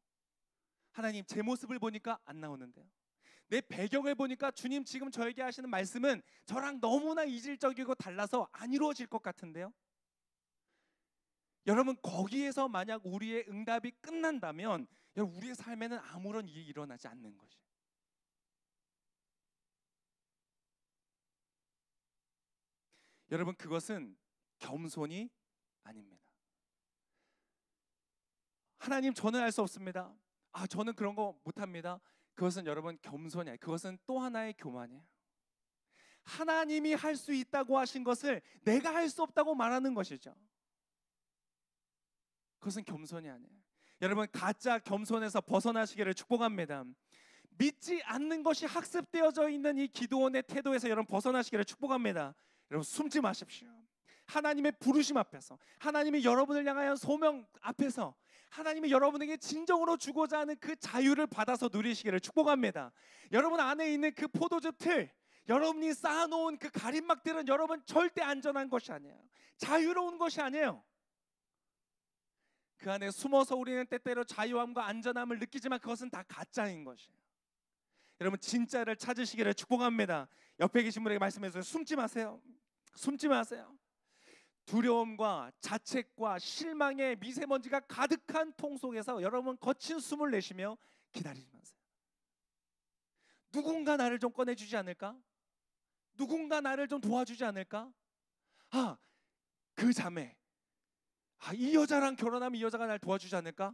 하나님 제 모습을 보니까 안 나오는데요. 내 배경을 보니까 주님 지금 저에게 하시는 말씀은 저랑 너무나 이질적이고 달라서 안 이루어질 것 같은데요. 여러분, 거기에서 만약 우리의 응답이 끝난다면 우리의 삶에는 아무런 일이 일어나지 않는 것이. 여러분, 그것은 겸손이 아닙니다. 하나님 저는 할 수 없습니다. 저는 그런 거 못합니다. 그것은 여러분 겸손이 아니에요. 그것은 또 하나의 교만이에요. 하나님이 할 수 있다고 하신 것을 내가 할 수 없다고 말하는 것이죠. 그것은 겸손이 아니에요. 여러분, 가짜 겸손에서 벗어나시기를 축복합니다. 믿지 않는 것이 학습되어져 있는 이 기드온의 태도에서 여러분 벗어나시기를 축복합니다. 여러분, 숨지 마십시오. 하나님의 부르심 앞에서, 하나님이 여러분을 향하여 소명 앞에서 하나님이 여러분에게 진정으로 주고자 하는 그 자유를 받아서 누리시기를 축복합니다. 여러분 안에 있는 그 포도즙 틀, 여러분이 쌓아놓은 그 가림막들은 여러분 절대 안전한 것이 아니에요. 자유로운 것이 아니에요. 그 안에 숨어서 우리는 때때로 자유함과 안전함을 느끼지만 그것은 다 가짜인 것이에요. 여러분, 진짜를 찾으시기를 축복합니다. 옆에 계신 분에게 말씀해주세요. 숨지 마세요. 숨지 마세요. 두려움과 자책과 실망의 미세먼지가 가득한 통 속에서 여러분 거친 숨을 내쉬며 기다리지 마세요. 누군가 나를 좀 꺼내주지 않을까? 누군가 나를 좀 도와주지 않을까? 그 자매, 이 여자랑 결혼하면 이 여자가 날 도와주지 않을까?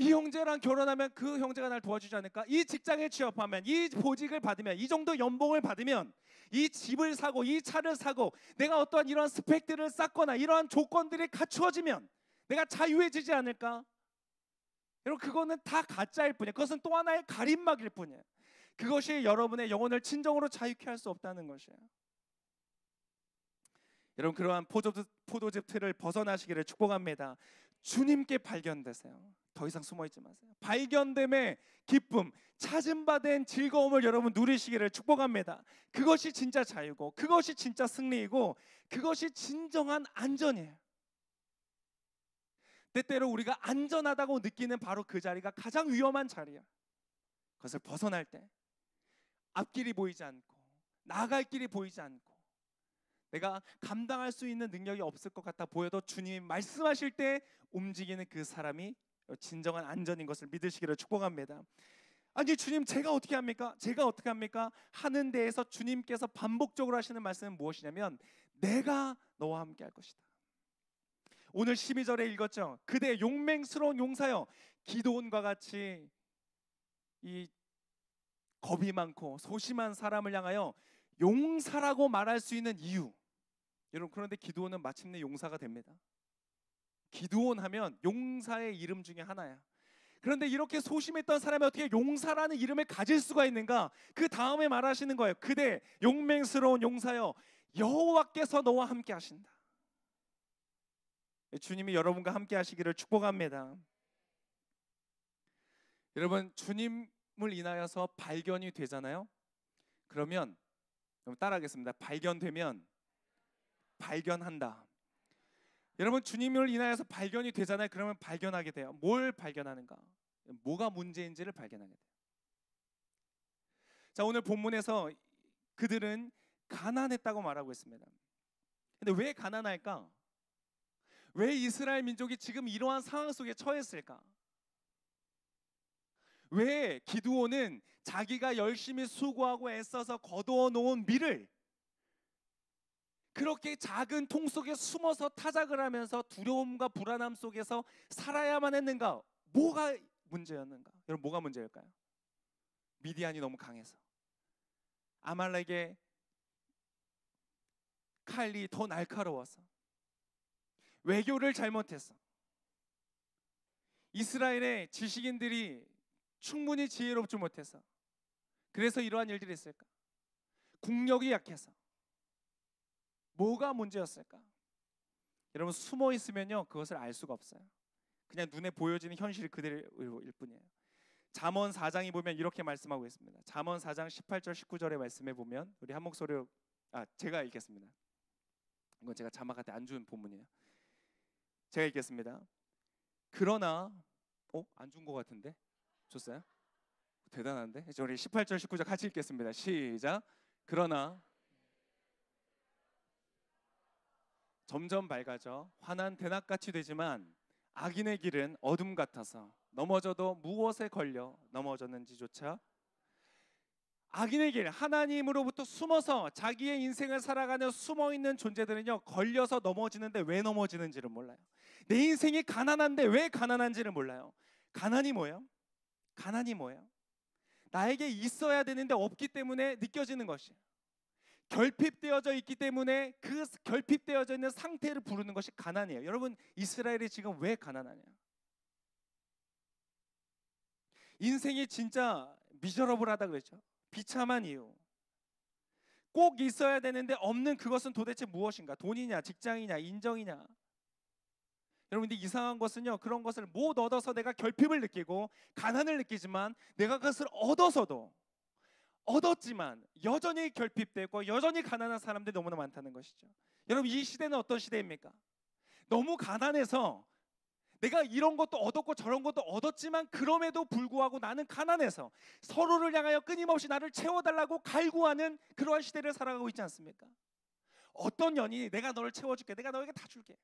이 형제랑 결혼하면 그 형제가 날 도와주지 않을까? 이 직장에 취업하면, 이 보직을 받으면, 이 정도 연봉을 받으면, 이 집을 사고 이 차를 사고 내가 어떠한 이러한 스펙들을 쌓거나 이러한 조건들이 갖추어지면 내가 자유해지지 않을까? 여러분, 그거는 다 가짜일 뿐이에요. 그것은 또 하나의 가림막일 뿐이에요. 그것이 여러분의 영혼을 진정으로 자유케 할 수 없다는 것이에요. 여러분, 그러한 포도즙 틀을 벗어나시기를 축복합니다. 주님께 발견되세요. 더 이상 숨어있지 마세요. 발견됨의 기쁨, 찾은 바 된 즐거움을 여러분 누리시기를 축복합니다. 그것이 진짜 자유고, 그것이 진짜 승리이고, 그것이 진정한 안전이에요. 때때로 우리가 안전하다고 느끼는 바로 그 자리가 가장 위험한 자리예요. 그것을 벗어날 때 앞길이 보이지 않고 나아갈 길이 보이지 않고 내가 감당할 수 있는 능력이 없을 것 같아 보여도 주님이 말씀하실 때 움직이는 그 사람이 진정한 안전인 것을 믿으시기를 축복합니다. 아니 주님, 제가 어떻게 합니까? 제가 어떻게 합니까? 하는 데에서 주님께서 반복적으로 하시는 말씀은 무엇이냐면 내가 너와 함께 할 것이다. 오늘 12절에 읽었죠. 그대 용맹스러운 용사여, 기드온과 같이 이 겁이 많고 소심한 사람을 향하여 용사라고 말할 수 있는 이유. 여러분, 그런데 기드온은 마침내 용사가 됩니다. 기드온 하면 용사의 이름 중에 하나야. 그런데 이렇게 소심했던 사람이 어떻게 용사라는 이름을 가질 수가 있는가? 그 다음에 말하시는 거예요. 그대 용맹스러운 용사여, 여호와께서 너와 함께 하신다. 주님이 여러분과 함께 하시기를 축복합니다. 여러분, 주님을 인하여서 발견이 되잖아요. 그러면 따라하겠습니다. 발견되면 발견한다. 여러분 주님을 인하여서 발견이 되잖아요. 그러면 발견하게 돼요. 뭘 발견하는가? 뭐가 문제인지를 발견하게 돼요. 자, 오늘 본문에서 그들은 가난했다고 말하고 있습니다. 근데 왜 가난할까? 왜 이스라엘 민족이 지금 이러한 상황 속에 처했을까? 왜 기드온은 자기가 열심히 수고하고 애써서 거두어 놓은 밀을 그렇게 작은 통 속에 숨어서 타작을 하면서 두려움과 불안함 속에서 살아야만 했는가? 뭐가 문제였는가? 여러분 뭐가 문제일까요? 미디안이 너무 강해서, 아말렉의 칼이 더 날카로워서, 외교를 잘못해서, 이스라엘의 지식인들이 충분히 지혜롭지 못해서, 그래서 이러한 일들이 있을까? 국력이 약해서. 뭐가 문제였을까? 여러분 숨어 있으면요 그것을 알 수가 없어요. 그냥 눈에 보여지는 현실이 그대로일 뿐이에요. 잠언 4장에 보면 이렇게 말씀하고 있습니다. 잠언 4장 18절 19절의 말씀에 보면 우리 한 목소리로 제가 읽겠습니다. 이건 제가 자막할 때 안 준 본문이에요. 제가 읽겠습니다. 그러나 안 준 것 같은데 줬어요? 대단한데? 우리 18절 19절 같이 읽겠습니다. 시작. 그러나 점점 밝아져 환한 대낮같이 되지만 악인의 길은 어둠 같아서 넘어져도 무엇에 걸려 넘어졌는지조차. 악인의 길, 하나님으로부터 숨어서 자기의 인생을 살아가는 숨어있는 존재들은요 걸려서 넘어지는데 왜 넘어지는지를 몰라요. 내 인생이 가난한데 왜 가난한지를 몰라요. 가난이 뭐예요? 가난이 뭐예요? 나에게 있어야 되는데 없기 때문에 느껴지는 것이에요. 결핍되어져 있기 때문에 그 결핍되어져 있는 상태를 부르는 것이 가난이에요. 여러분 이스라엘이 지금 왜 가난하냐? 인생이 진짜 미저러블하다 그랬죠. 비참한 이유. 꼭 있어야 되는데 없는 그것은 도대체 무엇인가? 돈이냐, 직장이냐, 인정이냐? 여러분 근데 이상한 것은요 그런 것을 못 얻어서 내가 결핍을 느끼고 가난을 느끼지만 내가 그것을 얻었지만 여전히 결핍되고 여전히 가난한 사람들이 너무나 많다는 것이죠. 여러분 이 시대는 어떤 시대입니까? 너무 가난해서 내가 이런 것도 얻었고 저런 것도 얻었지만 그럼에도 불구하고 나는 가난해서 서로를 향하여 끊임없이 나를 채워달라고 갈구하는 그러한 시대를 살아가고 있지 않습니까? 어떤 연인이 내가 너를 채워줄게, 내가 너에게 다 줄게,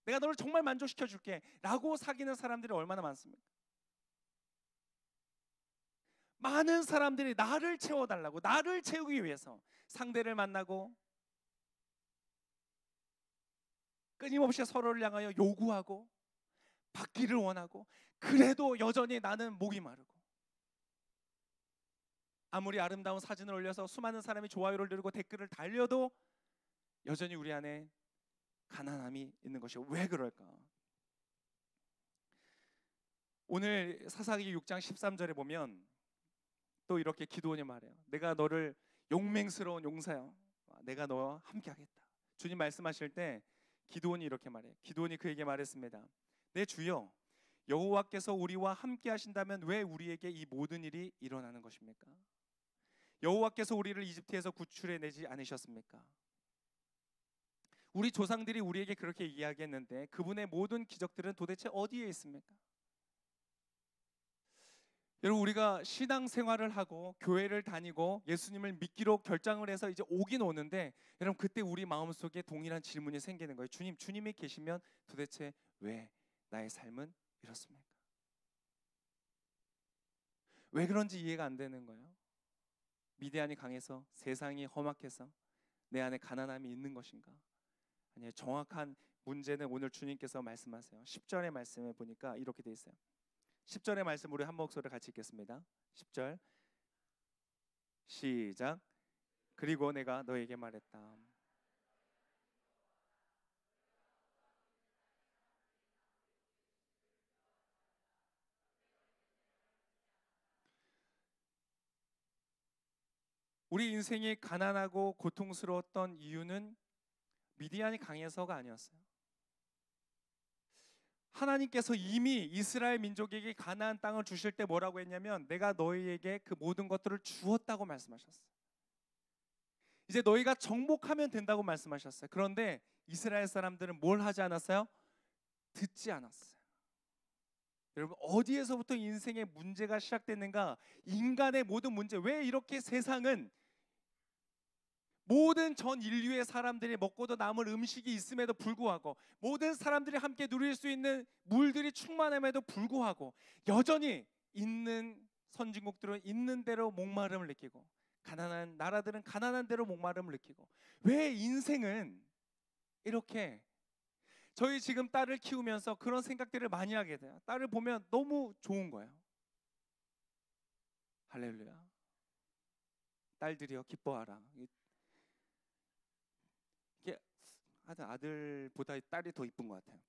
내가 너를 정말 만족시켜줄게 라고 사귀는 사람들이 얼마나 많습니까? 많은 사람들이 나를 채워달라고, 나를 채우기 위해서 상대를 만나고 끊임없이 서로를 향하여 요구하고 받기를 원하고, 그래도 여전히 나는 목이 마르고, 아무리 아름다운 사진을 올려서 수많은 사람이 좋아요를 누르고 댓글을 달려도 여전히 우리 안에 가난함이 있는 것이요. 왜 그럴까? 오늘 사사기 6장 13절에 보면 또 이렇게 기드온이 말해요. 내가 너를 용맹스러운 용사여, 내가 너와 함께 하겠다. 주님 말씀하실 때 기드온이 이렇게 말해요. 기드온이 그에게 말했습니다. 내 주여, 여호와께서 우리와 함께 하신다면 왜 우리에게 이 모든 일이 일어나는 것입니까? 여호와께서 우리를 이집트에서 구출해 내지 않으셨습니까? 우리 조상들이 우리에게 그렇게 이야기했는데 그분의 모든 기적들은 도대체 어디에 있습니까? 여러분 우리가 신앙생활을 하고 교회를 다니고 예수님을 믿기로 결정을 해서 이제 오긴 오는데, 여러분 그때 우리 마음속에 동일한 질문이 생기는 거예요. 주님이 계시면 도대체 왜 나의 삶은 이렇습니까? 왜 그런지 이해가 안 되는 거예요. 미디안이 강해서, 세상이 험악해서, 내 안에 가난함이 있는 것인가? 아니요, 정확한 문제는 오늘 주님께서 말씀하세요. 10절의 말씀에 보니까 이렇게 돼 있어요. 10절의 말씀 우리 한 목소리 같이 읽겠습니다. 10절 시작. 그리고 내가 너에게 말했다. 우리 인생이 가난하고 고통스러웠던 이유는 미디안이 강해서가 아니었어요. 하나님께서 이미 이스라엘 민족에게 가나안 땅을 주실 때 뭐라고 했냐면 내가 너희에게 그 모든 것들을 주었다고 말씀하셨어요. 이제 너희가 정복하면 된다고 말씀하셨어요. 그런데 이스라엘 사람들은 뭘 하지 않았어요? 듣지 않았어요. 여러분, 어디에서부터 인생의 문제가 시작됐는가? 인간의 모든 문제, 왜 이렇게 세상은 모든 전 인류의 사람들이 먹고도 남을 음식이 있음에도 불구하고, 모든 사람들이 함께 누릴 수 있는 물들이 충만함에도 불구하고, 여전히 있는 선진국들은 있는 대로 목마름을 느끼고, 가난한 나라들은 가난한 대로 목마름을 느끼고, 왜 인생은 이렇게, 저희 지금 딸을 키우면서 그런 생각들을 많이 하게 돼요. 딸을 보면 너무 좋은 거예요. 할렐루야. 딸들이여 기뻐하라. 이게 아들보다 딸이 더 이쁜 것 같아요.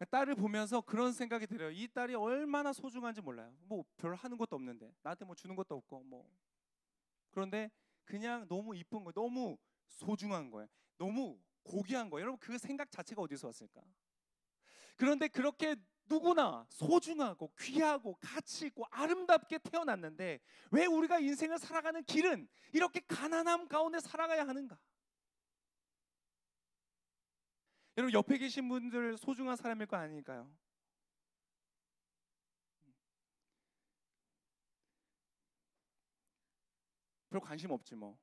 딸을 보면서 그런 생각이 들어요. 이 딸이 얼마나 소중한지 몰라요. 뭐 별 하는 것도 없는데, 나한테 뭐 주는 것도 없고, 뭐 그런데 그냥 너무 이쁜 거예요. 너무 소중한 거예요. 너무 고귀한 거예요. 여러분, 그 생각 자체가 어디서 왔을까? 그런데 그렇게 누구나 소중하고 귀하고 가치 있고 아름답게 태어났는데, 왜 우리가 인생을 살아가는 길은 이렇게 가난함 가운데 살아가야 하는가? 여러분, 옆에 계신 분들 소중한 사람일 거 아닐까요? 별 관심 없지 뭐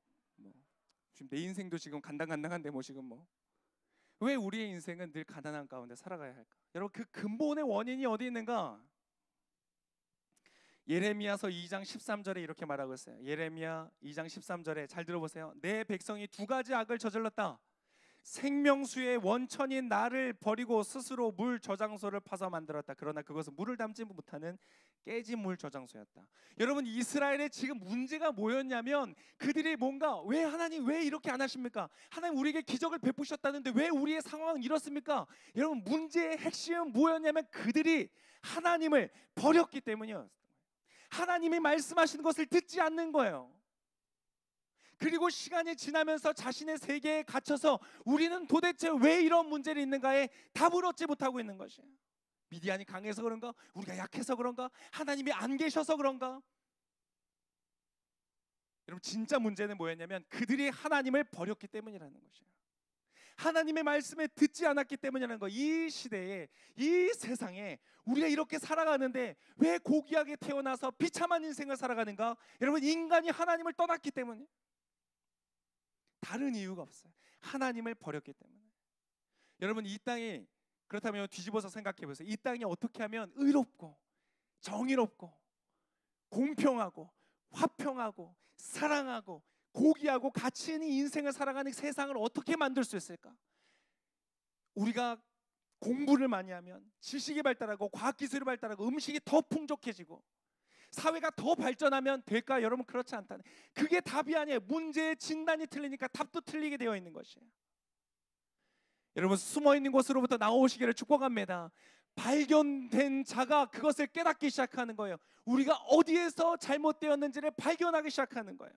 지금 내 인생도 지금 간당간당한데 뭐 지금 뭐 왜 우리의 인생은 늘 가난한 가운데 살아가야 할까? 여러분, 그 근본의 원인이 어디 있는가? 예레미야서 2장 13절에 이렇게 말하고 있어요. 예레미야 2장 13절에 잘 들어보세요. 내 백성이 두 가지 악을 저질렀다. 생명수의 원천인 나를 버리고 스스로 물 저장소를 파서 만들었다. 그러나 그것은 물을 담지 못하는 깨진 물 저장소였다. 여러분, 이스라엘의 지금 문제가 뭐였냐면, 그들이 뭔가, 왜 하나님 왜 이렇게 안 하십니까? 하나님 우리에게 기적을 베푸셨다는데 왜 우리의 상황은 이렇습니까? 여러분, 문제의 핵심은 뭐였냐면, 그들이 하나님을 버렸기 때문이었어요. 하나님이 말씀하시는 것을 듣지 않는 거예요. 그리고 시간이 지나면서 자신의 세계에 갇혀서 우리는 도대체 왜 이런 문제를 있는가에 답을 얻지 못하고 있는 것이에요. 미디안이 강해서 그런가? 우리가 약해서 그런가? 하나님이 안 계셔서 그런가? 여러분, 진짜 문제는 뭐였냐면, 그들이 하나님을 버렸기 때문이라는 것이에요. 하나님의 말씀에 듣지 않았기 때문이라는 거. 이 시대에, 이 세상에 우리가 이렇게 살아가는데 왜 고귀하게 태어나서 비참한 인생을 살아가는가? 여러분, 인간이 하나님을 떠났기 때문에, 다른 이유가 없어요. 하나님을 버렸기 때문에. 여러분, 이 땅이, 그렇다면 뒤집어서 생각해 보세요. 이 땅이 어떻게 하면 의롭고 정의롭고 공평하고 화평하고 사랑하고 고귀하고 가치 있는 인생을 살아가는 세상을 어떻게 만들 수 있을까? 우리가 공부를 많이 하면, 지식이 발달하고 과학기술이 발달하고 음식이 더 풍족해지고 사회가 더 발전하면 될까? 여러분, 그렇지 않다는, 그게 답이 아니에요. 문제의 진단이 틀리니까 답도 틀리게 되어 있는 것이에요. 여러분, 숨어있는 곳으로부터 나오시기를 축복합니다. 발견된 자가 그것을 깨닫기 시작하는 거예요. 우리가 어디에서 잘못되었는지를 발견하기 시작하는 거예요.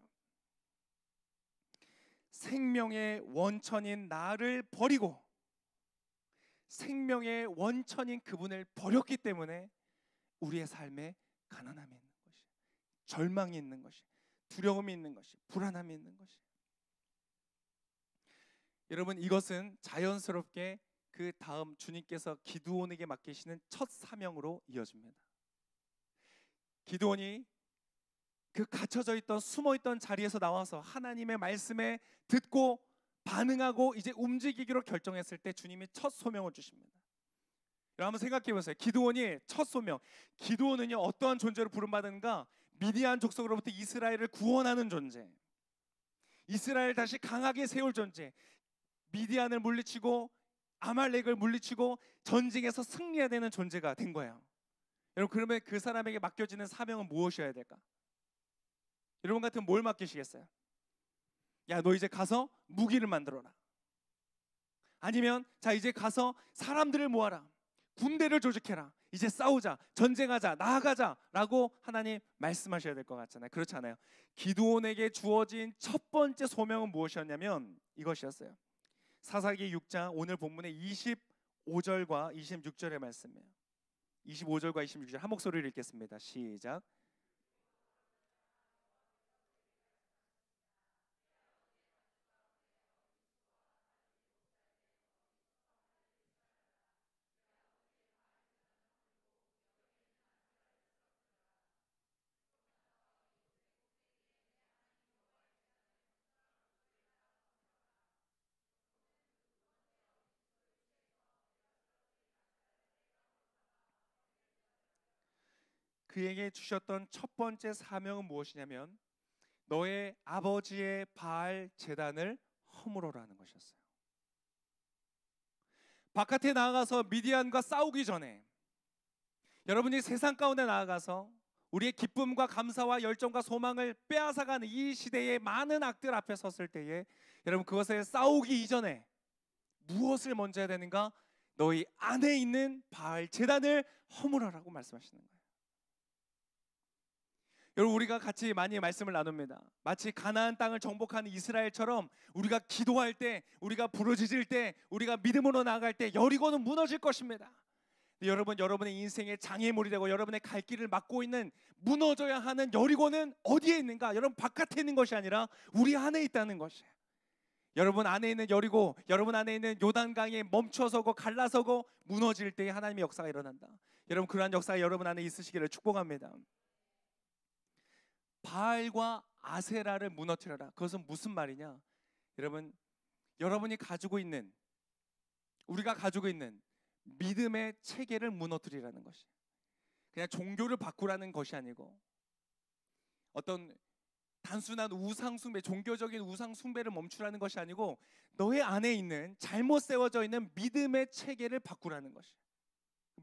생명의 원천인 나를 버리고 생명의 원천인 그분을 버렸기 때문에 우리의 삶에 가난함이 있는 것이, 절망이 있는 것이, 두려움이 있는 것이, 불안함이 있는 것이. 여러분, 이것은 자연스럽게 그 다음 주님께서 기드온에게 맡기시는 첫 사명으로 이어집니다. 기드온이 그 갇혀져 있던, 숨어 있던 자리에서 나와서 하나님의 말씀에 듣고 반응하고 이제 움직이기로 결정했을 때 주님이 첫 소명을 주십니다. 여러분, 한번 생각해 보세요. 기드온이 첫 소명, 기드온은요 어떠한 존재로 부름받은가? 미디안 족속으로부터 이스라엘을 구원하는 존재, 이스라엘 다시 강하게 세울 존재, 미디안을 물리치고 아말렉을 물리치고 전쟁에서 승리해야 되는 존재가 된 거예요. 여러분, 그러면 그 사람에게 맡겨지는 사명은 무엇이어야 될까? 여러분 같으면 뭘 맡기시겠어요? 야, 너 이제 가서 무기를 만들어라. 아니면 자, 이제 가서 사람들을 모아라. 군대를 조직해라. 이제 싸우자, 전쟁하자, 나아가자 라고 하나님 말씀하셔야 될 것 같잖아요. 그렇지 않아요? 기드온에게 주어진 첫 번째 소명은 무엇이었냐면 이것이었어요. 사사기 6장 오늘 본문의 25절과 26절의 말씀이에요. 25절과 26절 한 목소리를 읽겠습니다. 시작. 그에게 주셨던 첫 번째 사명은 무엇이냐면 너의 아버지의 바알 제단을 허물어라는 것이었어요. 바깥에 나아가서 미디안과 싸우기 전에 여러분이 세상 가운데 나아가서 우리의 기쁨과 감사와 열정과 소망을 빼앗아가는 이 시대의 많은 악들 앞에 섰을 때에 여러분 그것에 싸우기 이전에 무엇을 먼저 해야 되는가? 너희 안에 있는 바알 제단을 허물어라고 말씀하시는 거예요. 여러분 우리가 같이 많이 말씀을 나눕니다. 마치 가나안 땅을 정복하는 이스라엘처럼 우리가 기도할 때, 우리가 부르짖을 때, 우리가 믿음으로 나아갈 때 여리고는 무너질 것입니다. 여러분, 여러분의 인생의 장애물이 되고 여러분의 갈 길을 막고 있는 무너져야 하는 여리고는 어디에 있는가? 여러분 바깥에 있는 것이 아니라 우리 안에 있다는 것이에요. 여러분 안에 있는 여리고, 여러분 안에 있는 요단강에 멈춰서고 갈라서고 무너질 때에 하나님의 역사가 일어난다. 여러분 그러한 역사가 여러분 안에 있으시기를 축복합니다. 바알과 아세라를 무너뜨려라. 그것은 무슨 말이냐? 여러분, 여러분이 가지고 있는, 우리가 가지고 있는 믿음의 체계를 무너뜨리라는 것이, 그냥 종교를 바꾸라는 것이 아니고 어떤 단순한 우상 숭배, 종교적인 우상 숭배를 멈추라는 것이 아니고 너의 안에 있는 잘못 세워져 있는 믿음의 체계를 바꾸라는 것이.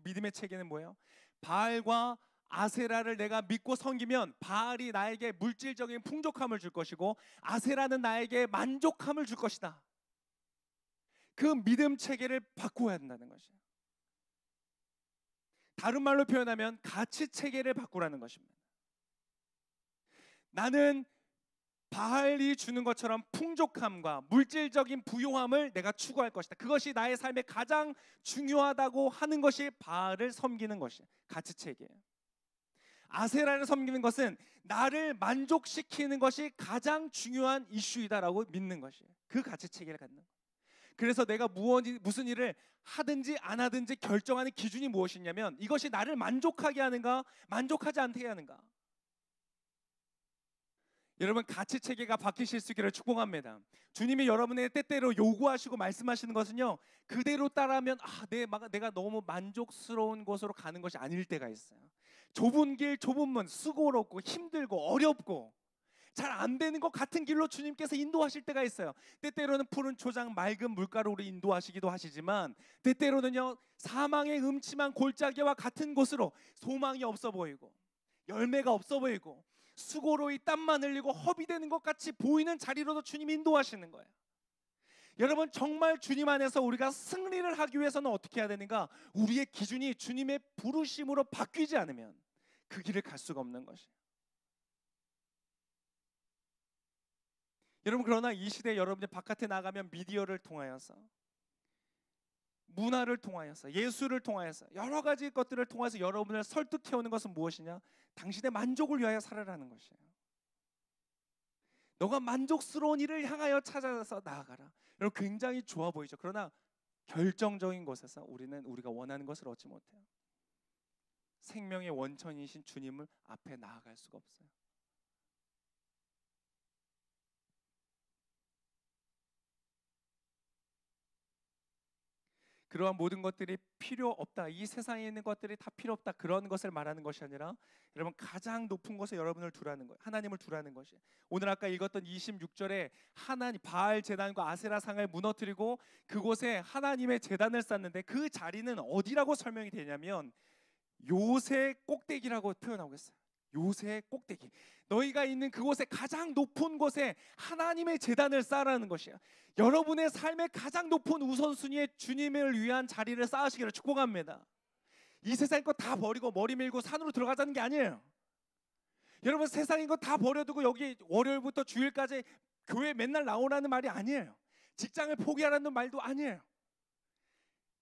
믿음의 체계는 뭐예요? 바알과 아세라를 내가 믿고 섬기면 바알이 나에게 물질적인 풍족함을 줄 것이고 아세라는 나에게 만족함을 줄 것이다. 그 믿음 체계를 바꾸어야 한다는 것이에요. 다른 말로 표현하면 가치 체계를 바꾸라는 것입니다. 나는 바알이 주는 것처럼 풍족함과 물질적인 부요함을 내가 추구할 것이다. 그것이 나의 삶에 가장 중요하다고 하는 것이 바알을 섬기는 것이에요. 가치 체계예요. 아세라를 섬기는 것은 나를 만족시키는 것이 가장 중요한 이슈이다라고 믿는 것이에요. 그 가치 체계를 갖는 거예요. 그래서 내가 무슨 일을 하든지 안 하든지 결정하는 기준이 무엇이냐면 이것이 나를 만족하게 하는가 만족하지 않게 하는가. 여러분 가치 체계가 바뀌실 수 있기를 축복합니다. 주님이 여러분의 때때로 요구하시고 말씀하시는 것은요, 그대로 따라하면 내가 너무 만족스러운 곳으로 가는 것이 아닐 때가 있어요. 좁은 길, 좁은 문, 수고롭고 힘들고 어렵고 잘 안 되는 것 같은 길로 주님께서 인도하실 때가 있어요. 때때로는 푸른 초장, 맑은 물가로 인도하시기도 하시지만 때때로는요, 사망의 음침한 골짜기와 같은 곳으로 소망이 없어 보이고 열매가 없어 보이고 수고로 이 땀만 흘리고 허비되는 것 같이 보이는 자리로도 주님이 인도하시는 거예요. 여러분 정말 주님 안에서 우리가 승리를 하기 위해서는 어떻게 해야 되는가? 우리의 기준이 주님의 부르심으로 바뀌지 않으면 그 길을 갈 수가 없는 것이에요. 여러분 그러나 이 시대에 여러분이 바깥에 나가면 미디어를 통하여서 문화를 통하여서 예술을 통하여서 여러 가지 것들을 통해서 여러분을 설득해오는 것은 무엇이냐? 당신의 만족을 위하여 살아라는 것이에요. 너가 만족스러운 일을 향하여 찾아서 나아가라. 여러분 굉장히 좋아 보이죠. 그러나 결정적인 곳에서 우리는 우리가 원하는 것을 얻지 못해요. 생명의 원천이신 주님을 앞에 나아갈 수가 없어요. 그러한 모든 것들이 필요 없다. 이 세상에 있는 것들이 다 필요 없다. 그런 것을 말하는 것이 아니라 여러분 가장 높은 곳에 여러분을 두라는 거예요. 하나님을 두라는 것이. 오늘 아까 읽었던 26절에 하나님 바알 제단과 아세라 상을 무너뜨리고 그곳에 하나님의 제단을 쌓는데 그 자리는 어디라고 설명이 되냐면 요새 꼭대기라고 표현하고 있어요. 요새 꼭대기. 너희가 있는 그곳에 가장 높은 곳에 하나님의 제단을 쌓으라는 것이에요. 여러분의 삶의 가장 높은 우선순위에 주님을 위한 자리를 쌓으시기를 축복합니다. 이 세상 거 다 버리고 머리 밀고 산으로 들어가자는 게 아니에요. 여러분 세상인 거 다 버려두고 여기 월요일부터 주일까지 교회 맨날 나오라는 말이 아니에요. 직장을 포기하라는 말도 아니에요.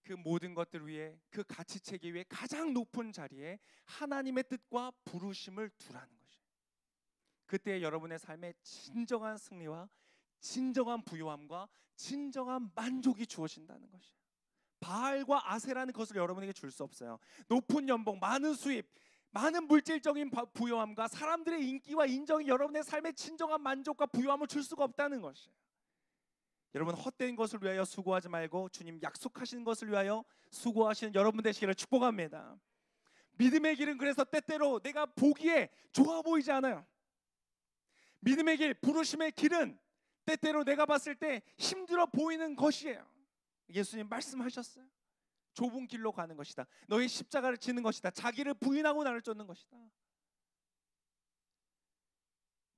그 모든 것들 위에 그 가치 체계 위에 가장 높은 자리에 하나님의 뜻과 부르심을 두라는 것이에요. 그때 여러분의 삶에 진정한 승리와 진정한 부요함과 진정한 만족이 주어진다는 것이에요. 바알과 아세라는 것을 여러분에게 줄 수 없어요. 높은 연봉, 많은 수입, 많은 물질적인 부요함과 사람들의 인기와 인정이 여러분의 삶에 진정한 만족과 부요함을 줄 수가 없다는 것이에요. 여러분 헛된 것을 위하여 수고하지 말고 주님 약속하신 것을 위하여 수고하시는 여러분 되시기를 축복합니다. 믿음의 길은 그래서 때때로 내가 보기에 좋아 보이지 않아요. 믿음의 길, 부르심의 길은 때때로 내가 봤을 때 힘들어 보이는 것이에요. 예수님 말씀하셨어요. 좁은 길로 가는 것이다. 너의 십자가를 지는 것이다. 자기를 부인하고 나를 쫓는 것이다.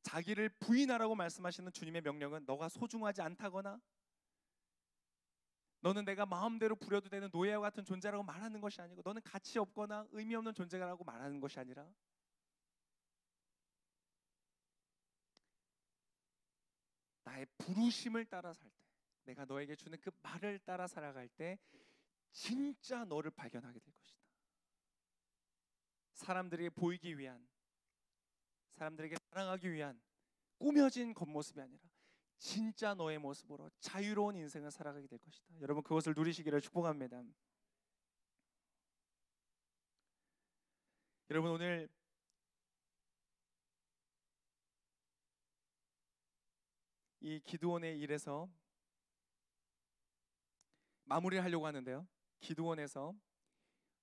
자기를 부인하라고 말씀하시는 주님의 명령은 너가 소중하지 않다거나 너는 내가 마음대로 부려도 되는 노예와 같은 존재라고 말하는 것이 아니고 너는 가치 없거나 의미 없는 존재라고 말하는 것이 아니라 나의 부르심을 따라 살 때, 내가 너에게 주는 그 말을 따라 살아갈 때 진짜 너를 발견하게 될 것이다. 사람들에게 보이기 위한, 사람들에게 자랑하기 위한 꾸며진 겉모습이 아니라 진짜 너의 모습으로 자유로운 인생을 살아가게 될 것이다. 여러분 그것을 누리시기를 축복합니다. 여러분 오늘 이 기드온의 일에서 마무리를 하려고 하는데요. 기드온에서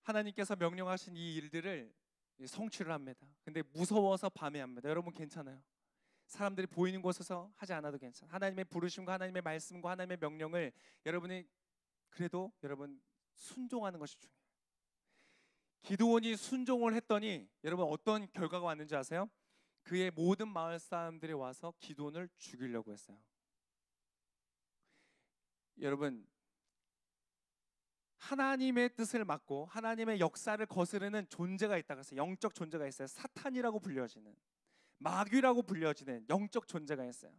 하나님께서 명령하신 이 일들을 성취를 합니다. 근데 무서워서 밤에 합니다. 여러분 괜찮아요. 사람들이 보이는 곳에서 하지 않아도 괜찮아요. 하나님의 부르심과 하나님의 말씀과 하나님의 명령을 여러분이 그래도 여러분 순종하는 것이 중요해요. 기드온이 순종을 했더니 여러분 어떤 결과가 왔는지 아세요? 그의 모든 마을 사람들이 와서 기드온을 죽이려고 했어요. 여러분 하나님의 뜻을 막고 하나님의 역사를 거스르는 존재가 있다고 했어요. 영적 존재가 있어요. 사탄이라고 불려지는, 마귀라고 불려지는 영적 존재가 있어요.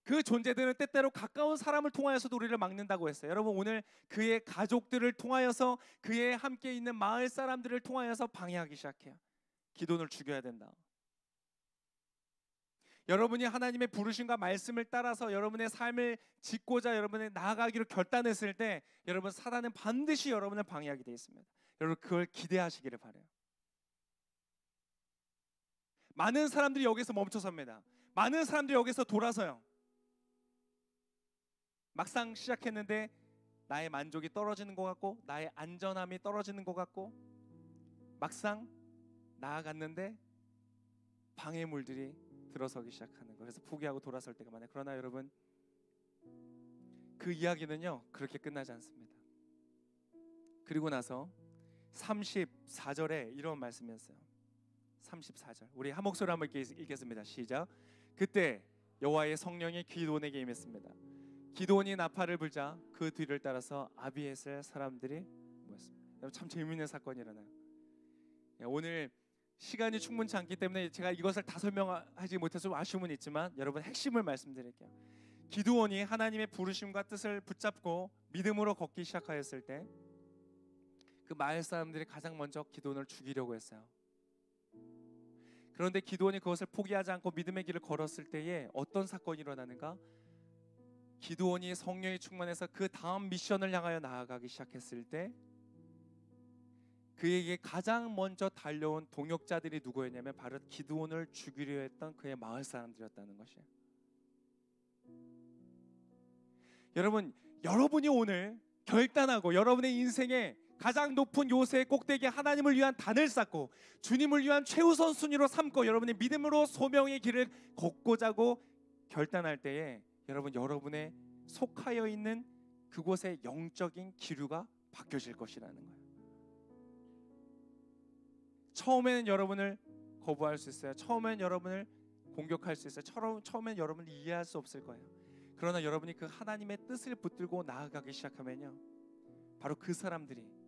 그 존재들은 때때로 가까운 사람을 통하여서도 우리를 막는다고 했어요. 여러분 오늘 그의 가족들을 통하여서 그의 함께 있는 마을 사람들을 통하여서 방해하기 시작해요. 기드온을 죽여야 된다. 여러분이 하나님의 부르심과 말씀을 따라서 여러분의 삶을 짓고자 여러분이 나아가기로 결단했을 때 여러분 사단은 반드시 여러분을 방해하게 되어 있습니다. 여러분 그걸 기대하시기를 바라요. 많은 사람들이 여기서 멈춰섭니다. 많은 사람들이 여기서 돌아서요. 막상 시작했는데 나의 만족이 떨어지는 것 같고 나의 안전함이 떨어지는 것 같고 막상 나아갔는데 방해물들이 들어서기 시작하는 거예요. 그래서 포기하고 돌아설 때가 많아요. 그러나 여러분 그 이야기는요 그렇게 끝나지 않습니다. 그리고 나서 34절에 이런 말씀이었어요. 34절 우리 한 목소리로 한번 읽겠습니다. 시작. 그때 여호와의 성령이 기드온에게 임했습니다. 기드온이 나팔을 불자 그 뒤를 따라서 아비에셀 사람들이 모였습니다. 참 재미있는 사건이 일어나요. 오늘 시간이 충분치 않기 때문에 제가 이것을 다 설명하지 못해서 좀 아쉬움은 있지만 여러분 핵심을 말씀드릴게요. 기드온이 하나님의 부르심과 뜻을 붙잡고 믿음으로 걷기 시작하였을 때 그 마을 사람들이 가장 먼저 기드온을 죽이려고 했어요. 그런데 기드온이 그것을 포기하지 않고 믿음의 길을 걸었을 때에 어떤 사건이 일어나는가? 기드온이 성령이 충만해서 그 다음 미션을 향하여 나아가기 시작했을 때 그에게 가장 먼저 달려온 동역자들이 누구였냐면 바로 기드온을 죽이려 했던 그의 마을 사람들이었다는 것이에요. 여러분, 여러분이 오늘 결단하고 여러분의 인생에 가장 높은 요새의 꼭대기에 하나님을 위한 단을 쌓고 주님을 위한 최우선 순위로 삼고 여러분의 믿음으로 소명의 길을 걷고자고 결단할 때에 여러분의 속하여 있는 그곳의 영적인 기류가 바뀌어질 것이라는 거예요. 처음에는 여러분을 거부할 수 있어요. 처음엔 여러분을 공격할 수 있어요. 처음엔 여러분을 이해할 수 없을 거예요. 그러나 여러분이 그 하나님의 뜻을 붙들고 나아가기 시작하면요 바로 그 사람들이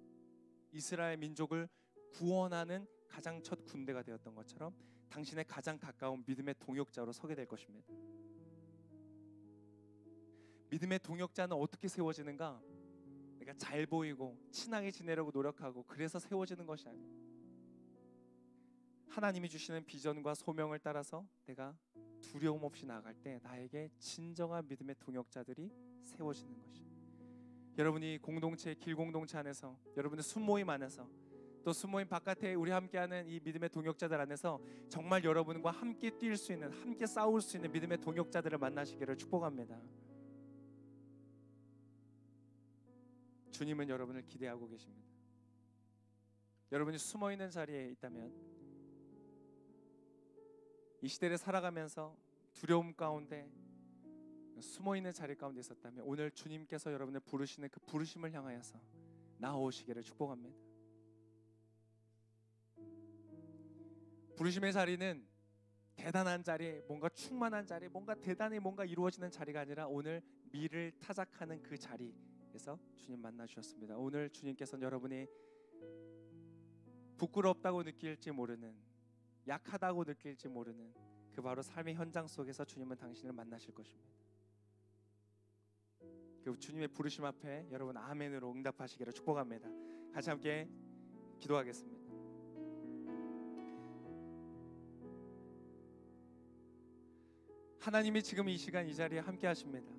이스라엘 민족을 구원하는 가장 첫 군대가 되었던 것처럼 당신의 가장 가까운 믿음의 동역자로 서게 될 것입니다. 믿음의 동역자는 어떻게 세워지는가? 내가 잘 보이고 친하게 지내려고 노력하고 그래서 세워지는 것이 아니에요. 하나님이 주시는 비전과 소명을 따라서 내가 두려움 없이 나아갈 때 나에게 진정한 믿음의 동역자들이 세워지는 것이에요. 여러분이 공동체, 길 공동체 안에서 여러분의 순모임 안에서 또 순모임 바깥에 우리 함께하는 이 믿음의 동역자들 안에서 정말 여러분과 함께 뛸 수 있는, 함께 싸울 수 있는 믿음의 동역자들을 만나시기를 축복합니다. 주님은 여러분을 기대하고 계십니다. 여러분이 숨어있는 자리에 있다면, 이 시대를 살아가면서 두려움 가운데 숨어있는 자리 가운데 있었다면, 오늘 주님께서 여러분을 부르시는 그 부르심을 향하여서 나오시기를 축복합니다. 부르심의 자리는 대단한 자리, 뭔가 충만한 자리, 뭔가 대단히 뭔가 이루어지는 자리가 아니라 오늘 미를 타작하는 그 자리에서 주님 만나 주셨습니다. 오늘 주님께서는 여러분이 부끄럽다고 느낄지 모르는, 약하다고 느낄지 모르는 그 바로 삶의 현장 속에서 주님은 당신을 만나실 것입니다. 그 주님의 부르심 앞에 여러분 아멘으로 응답하시기를 축복합니다. 같이 함께 기도하겠습니다. 하나님이 지금 이 시간 이 자리에 함께 하십니다.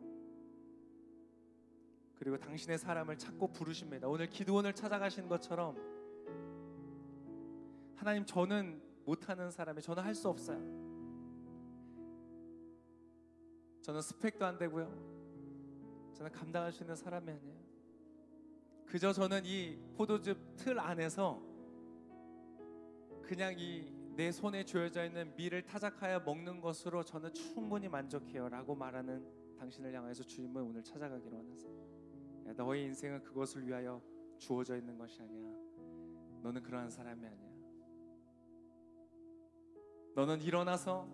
그리고 당신의 사람을 찾고 부르십니다. 오늘 기드온을 찾아가신 것처럼, 하나님, 저는 못하는 사람이, 저는 할 수 없어요. 저는 스펙도 안 되고요, 저는 감당할 수 있는 사람이 아니에요. 그저 저는 이 포도즙 틀 안에서 그냥 이 내 손에 주어져 있는 밀을 타작하여 먹는 것으로 저는 충분히 만족해요 라고 말하는 당신을 향해서 주님은 오늘 찾아가기를 원하세요. 너의 인생은 그것을 위하여 주어져 있는 것이 아니야. 너는 그러한 사람이 아니야. 너는 일어나서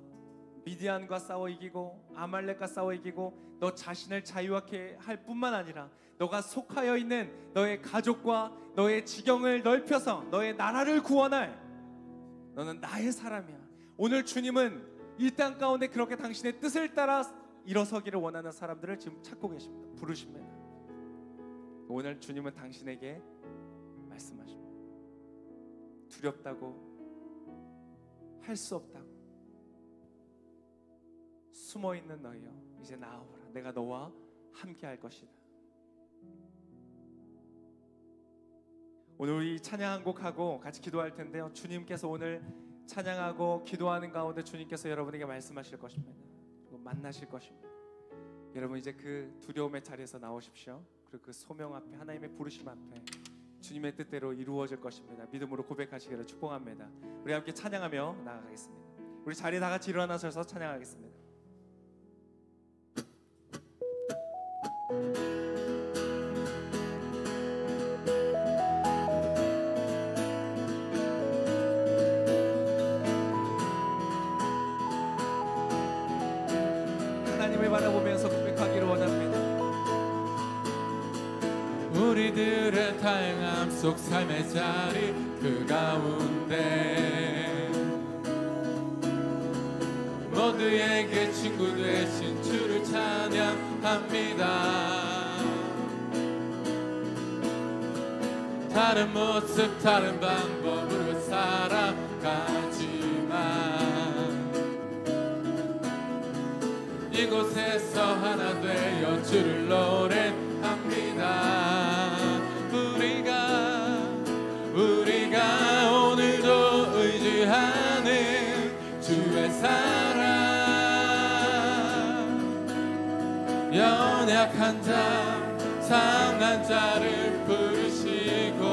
미디안과 싸워 이기고 아말렉과 싸워 이기고 너 자신을 자유하게 할 뿐만 아니라 너가 속하여 있는 너의 가족과 너의 지경을 넓혀서 너의 나라를 구원할, 너는 나의 사람이야. 오늘 주님은 이 땅 가운데 그렇게 당신의 뜻을 따라 일어서기를 원하는 사람들을 지금 찾고 계십니다. 부르십니다. 오늘 주님은 당신에게 말씀하십니다. 두렵다고, 할 수 없다고, 숨어있는 너희여 이제 나오라. 내가 너와 함께 할 것이다. 오늘 우리 찬양 한 곡 하고 같이 기도할 텐데요, 주님께서 오늘 찬양하고 기도하는 가운데 주님께서 여러분에게 말씀하실 것입니다. 그리고 만나실 것입니다. 여러분 이제 그 두려움의 자리에서 나오십시오. 그리고 그 소명 앞에, 하나님의 부르심 앞에 주님의 뜻대로 이루어질 것입니다. 믿음으로 고백하시기를 축복합니다. 우리 함께 찬양하며 나아가겠습니다. 우리 자리에 다 같이 일어나셔서 찬양하겠습니다. 하나님을 바라보면서 고백하기를 원합니다. 우리들의 다양함 속 삶의 자리 그 가운데 모두에게 친구 되신 주를 찬양합니다. 다른 모습 다른 방법으로 살아가지만 이곳에서 하나 되어 주를 노래합니다. 우리가 오늘도 의지하는 주의 사랑, 연약한 자 상한 자를 부르시고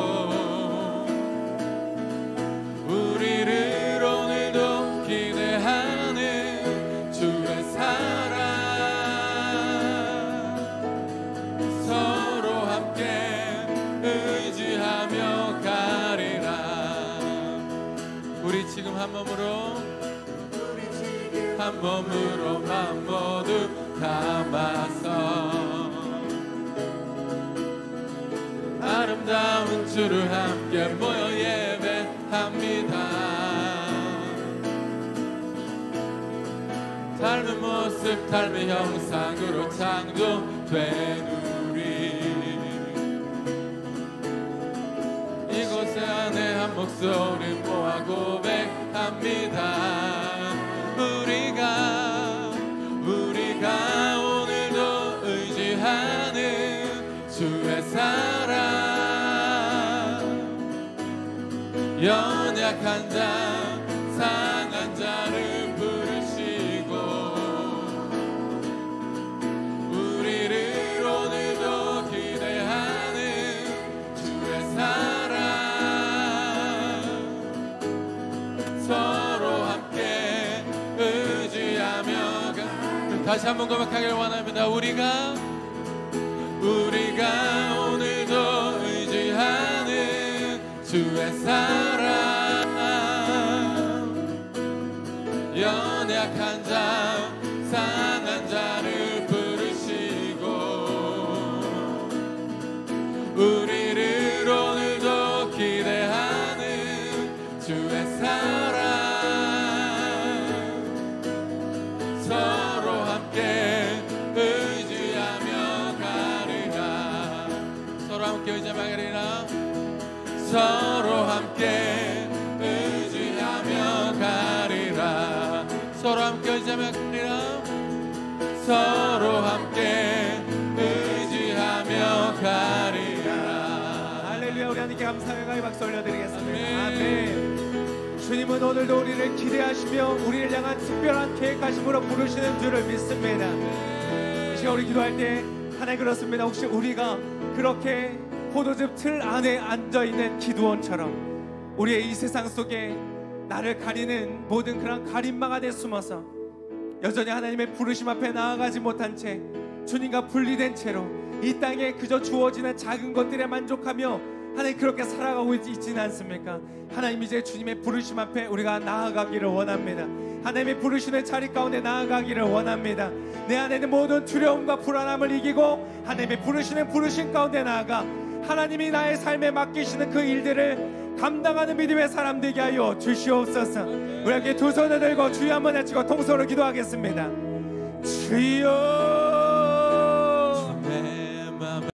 우리를 오늘도 기대하는 주의 사랑, 서로 함께 의지하며 가리라. 우리 지금 한 몸으로 마음 모두 담아서 아름다운 주를 함께 모여 예배합니다. 닮은 모습 닮은 형상으로 창조된 우리, 이곳에 안에 한 목소리 모아 고백합니다. 우리가 오늘도 의지하는 주의 사랑, 연약한 자 상한 자를 부르시고 우리를 오늘도 기대하는 주의 사랑, 다시 한번 고백하길 원합니다. 우리가 오늘도 의지하는 주의 사랑, 연약한 자 상한 자를 부르시고 우리를 오늘도 기대하는 주의 사랑, 서로 함께 의지하며 가리라. 서로 함께 의지하며 가리라. 서로 함께 의지하며 가리라. 서로 함께 의지하며 가리라. 서로 함께 의지하며 가리라. 할렐루야. 우리 하나님께 감사의 박수 올려드리겠습니다. 아멘. 주님은 오늘도 우리를 기대하시며 우리를 향한 특별한 계획하심으로 부르시는 줄을 믿습니다. 이 시간 우리 기도할 때 하나님 그렇습니다. 혹시 우리가 그렇게 포도즙 틀 안에 앉아있는 기드온처럼 우리의 이 세상 속에 나를 가리는 모든 그런 가림막 안에 숨어서 여전히 하나님의 부르심 앞에 나아가지 못한 채 주님과 분리된 채로 이 땅에 그저 주어지는 작은 것들에 만족하며 하나님 그렇게 살아가고 있지는 않습니까? 하나님 이제 주님의 부르심 앞에 우리가 나아가기를 원합니다. 하나님의 부르시는 자리 가운데 나아가기를 원합니다. 내 안에 있는 모든 두려움과 불안함을 이기고 하나님의 부르시는 부르심 가운데 나아가 하나님이 나의 삶에 맡기시는 그 일들을 감당하는 믿음의 사람 되게 하여 주시옵소서. 우리 함께 두 손을 들고 주여 한번 외치고 통성으로 기도하겠습니다. 주여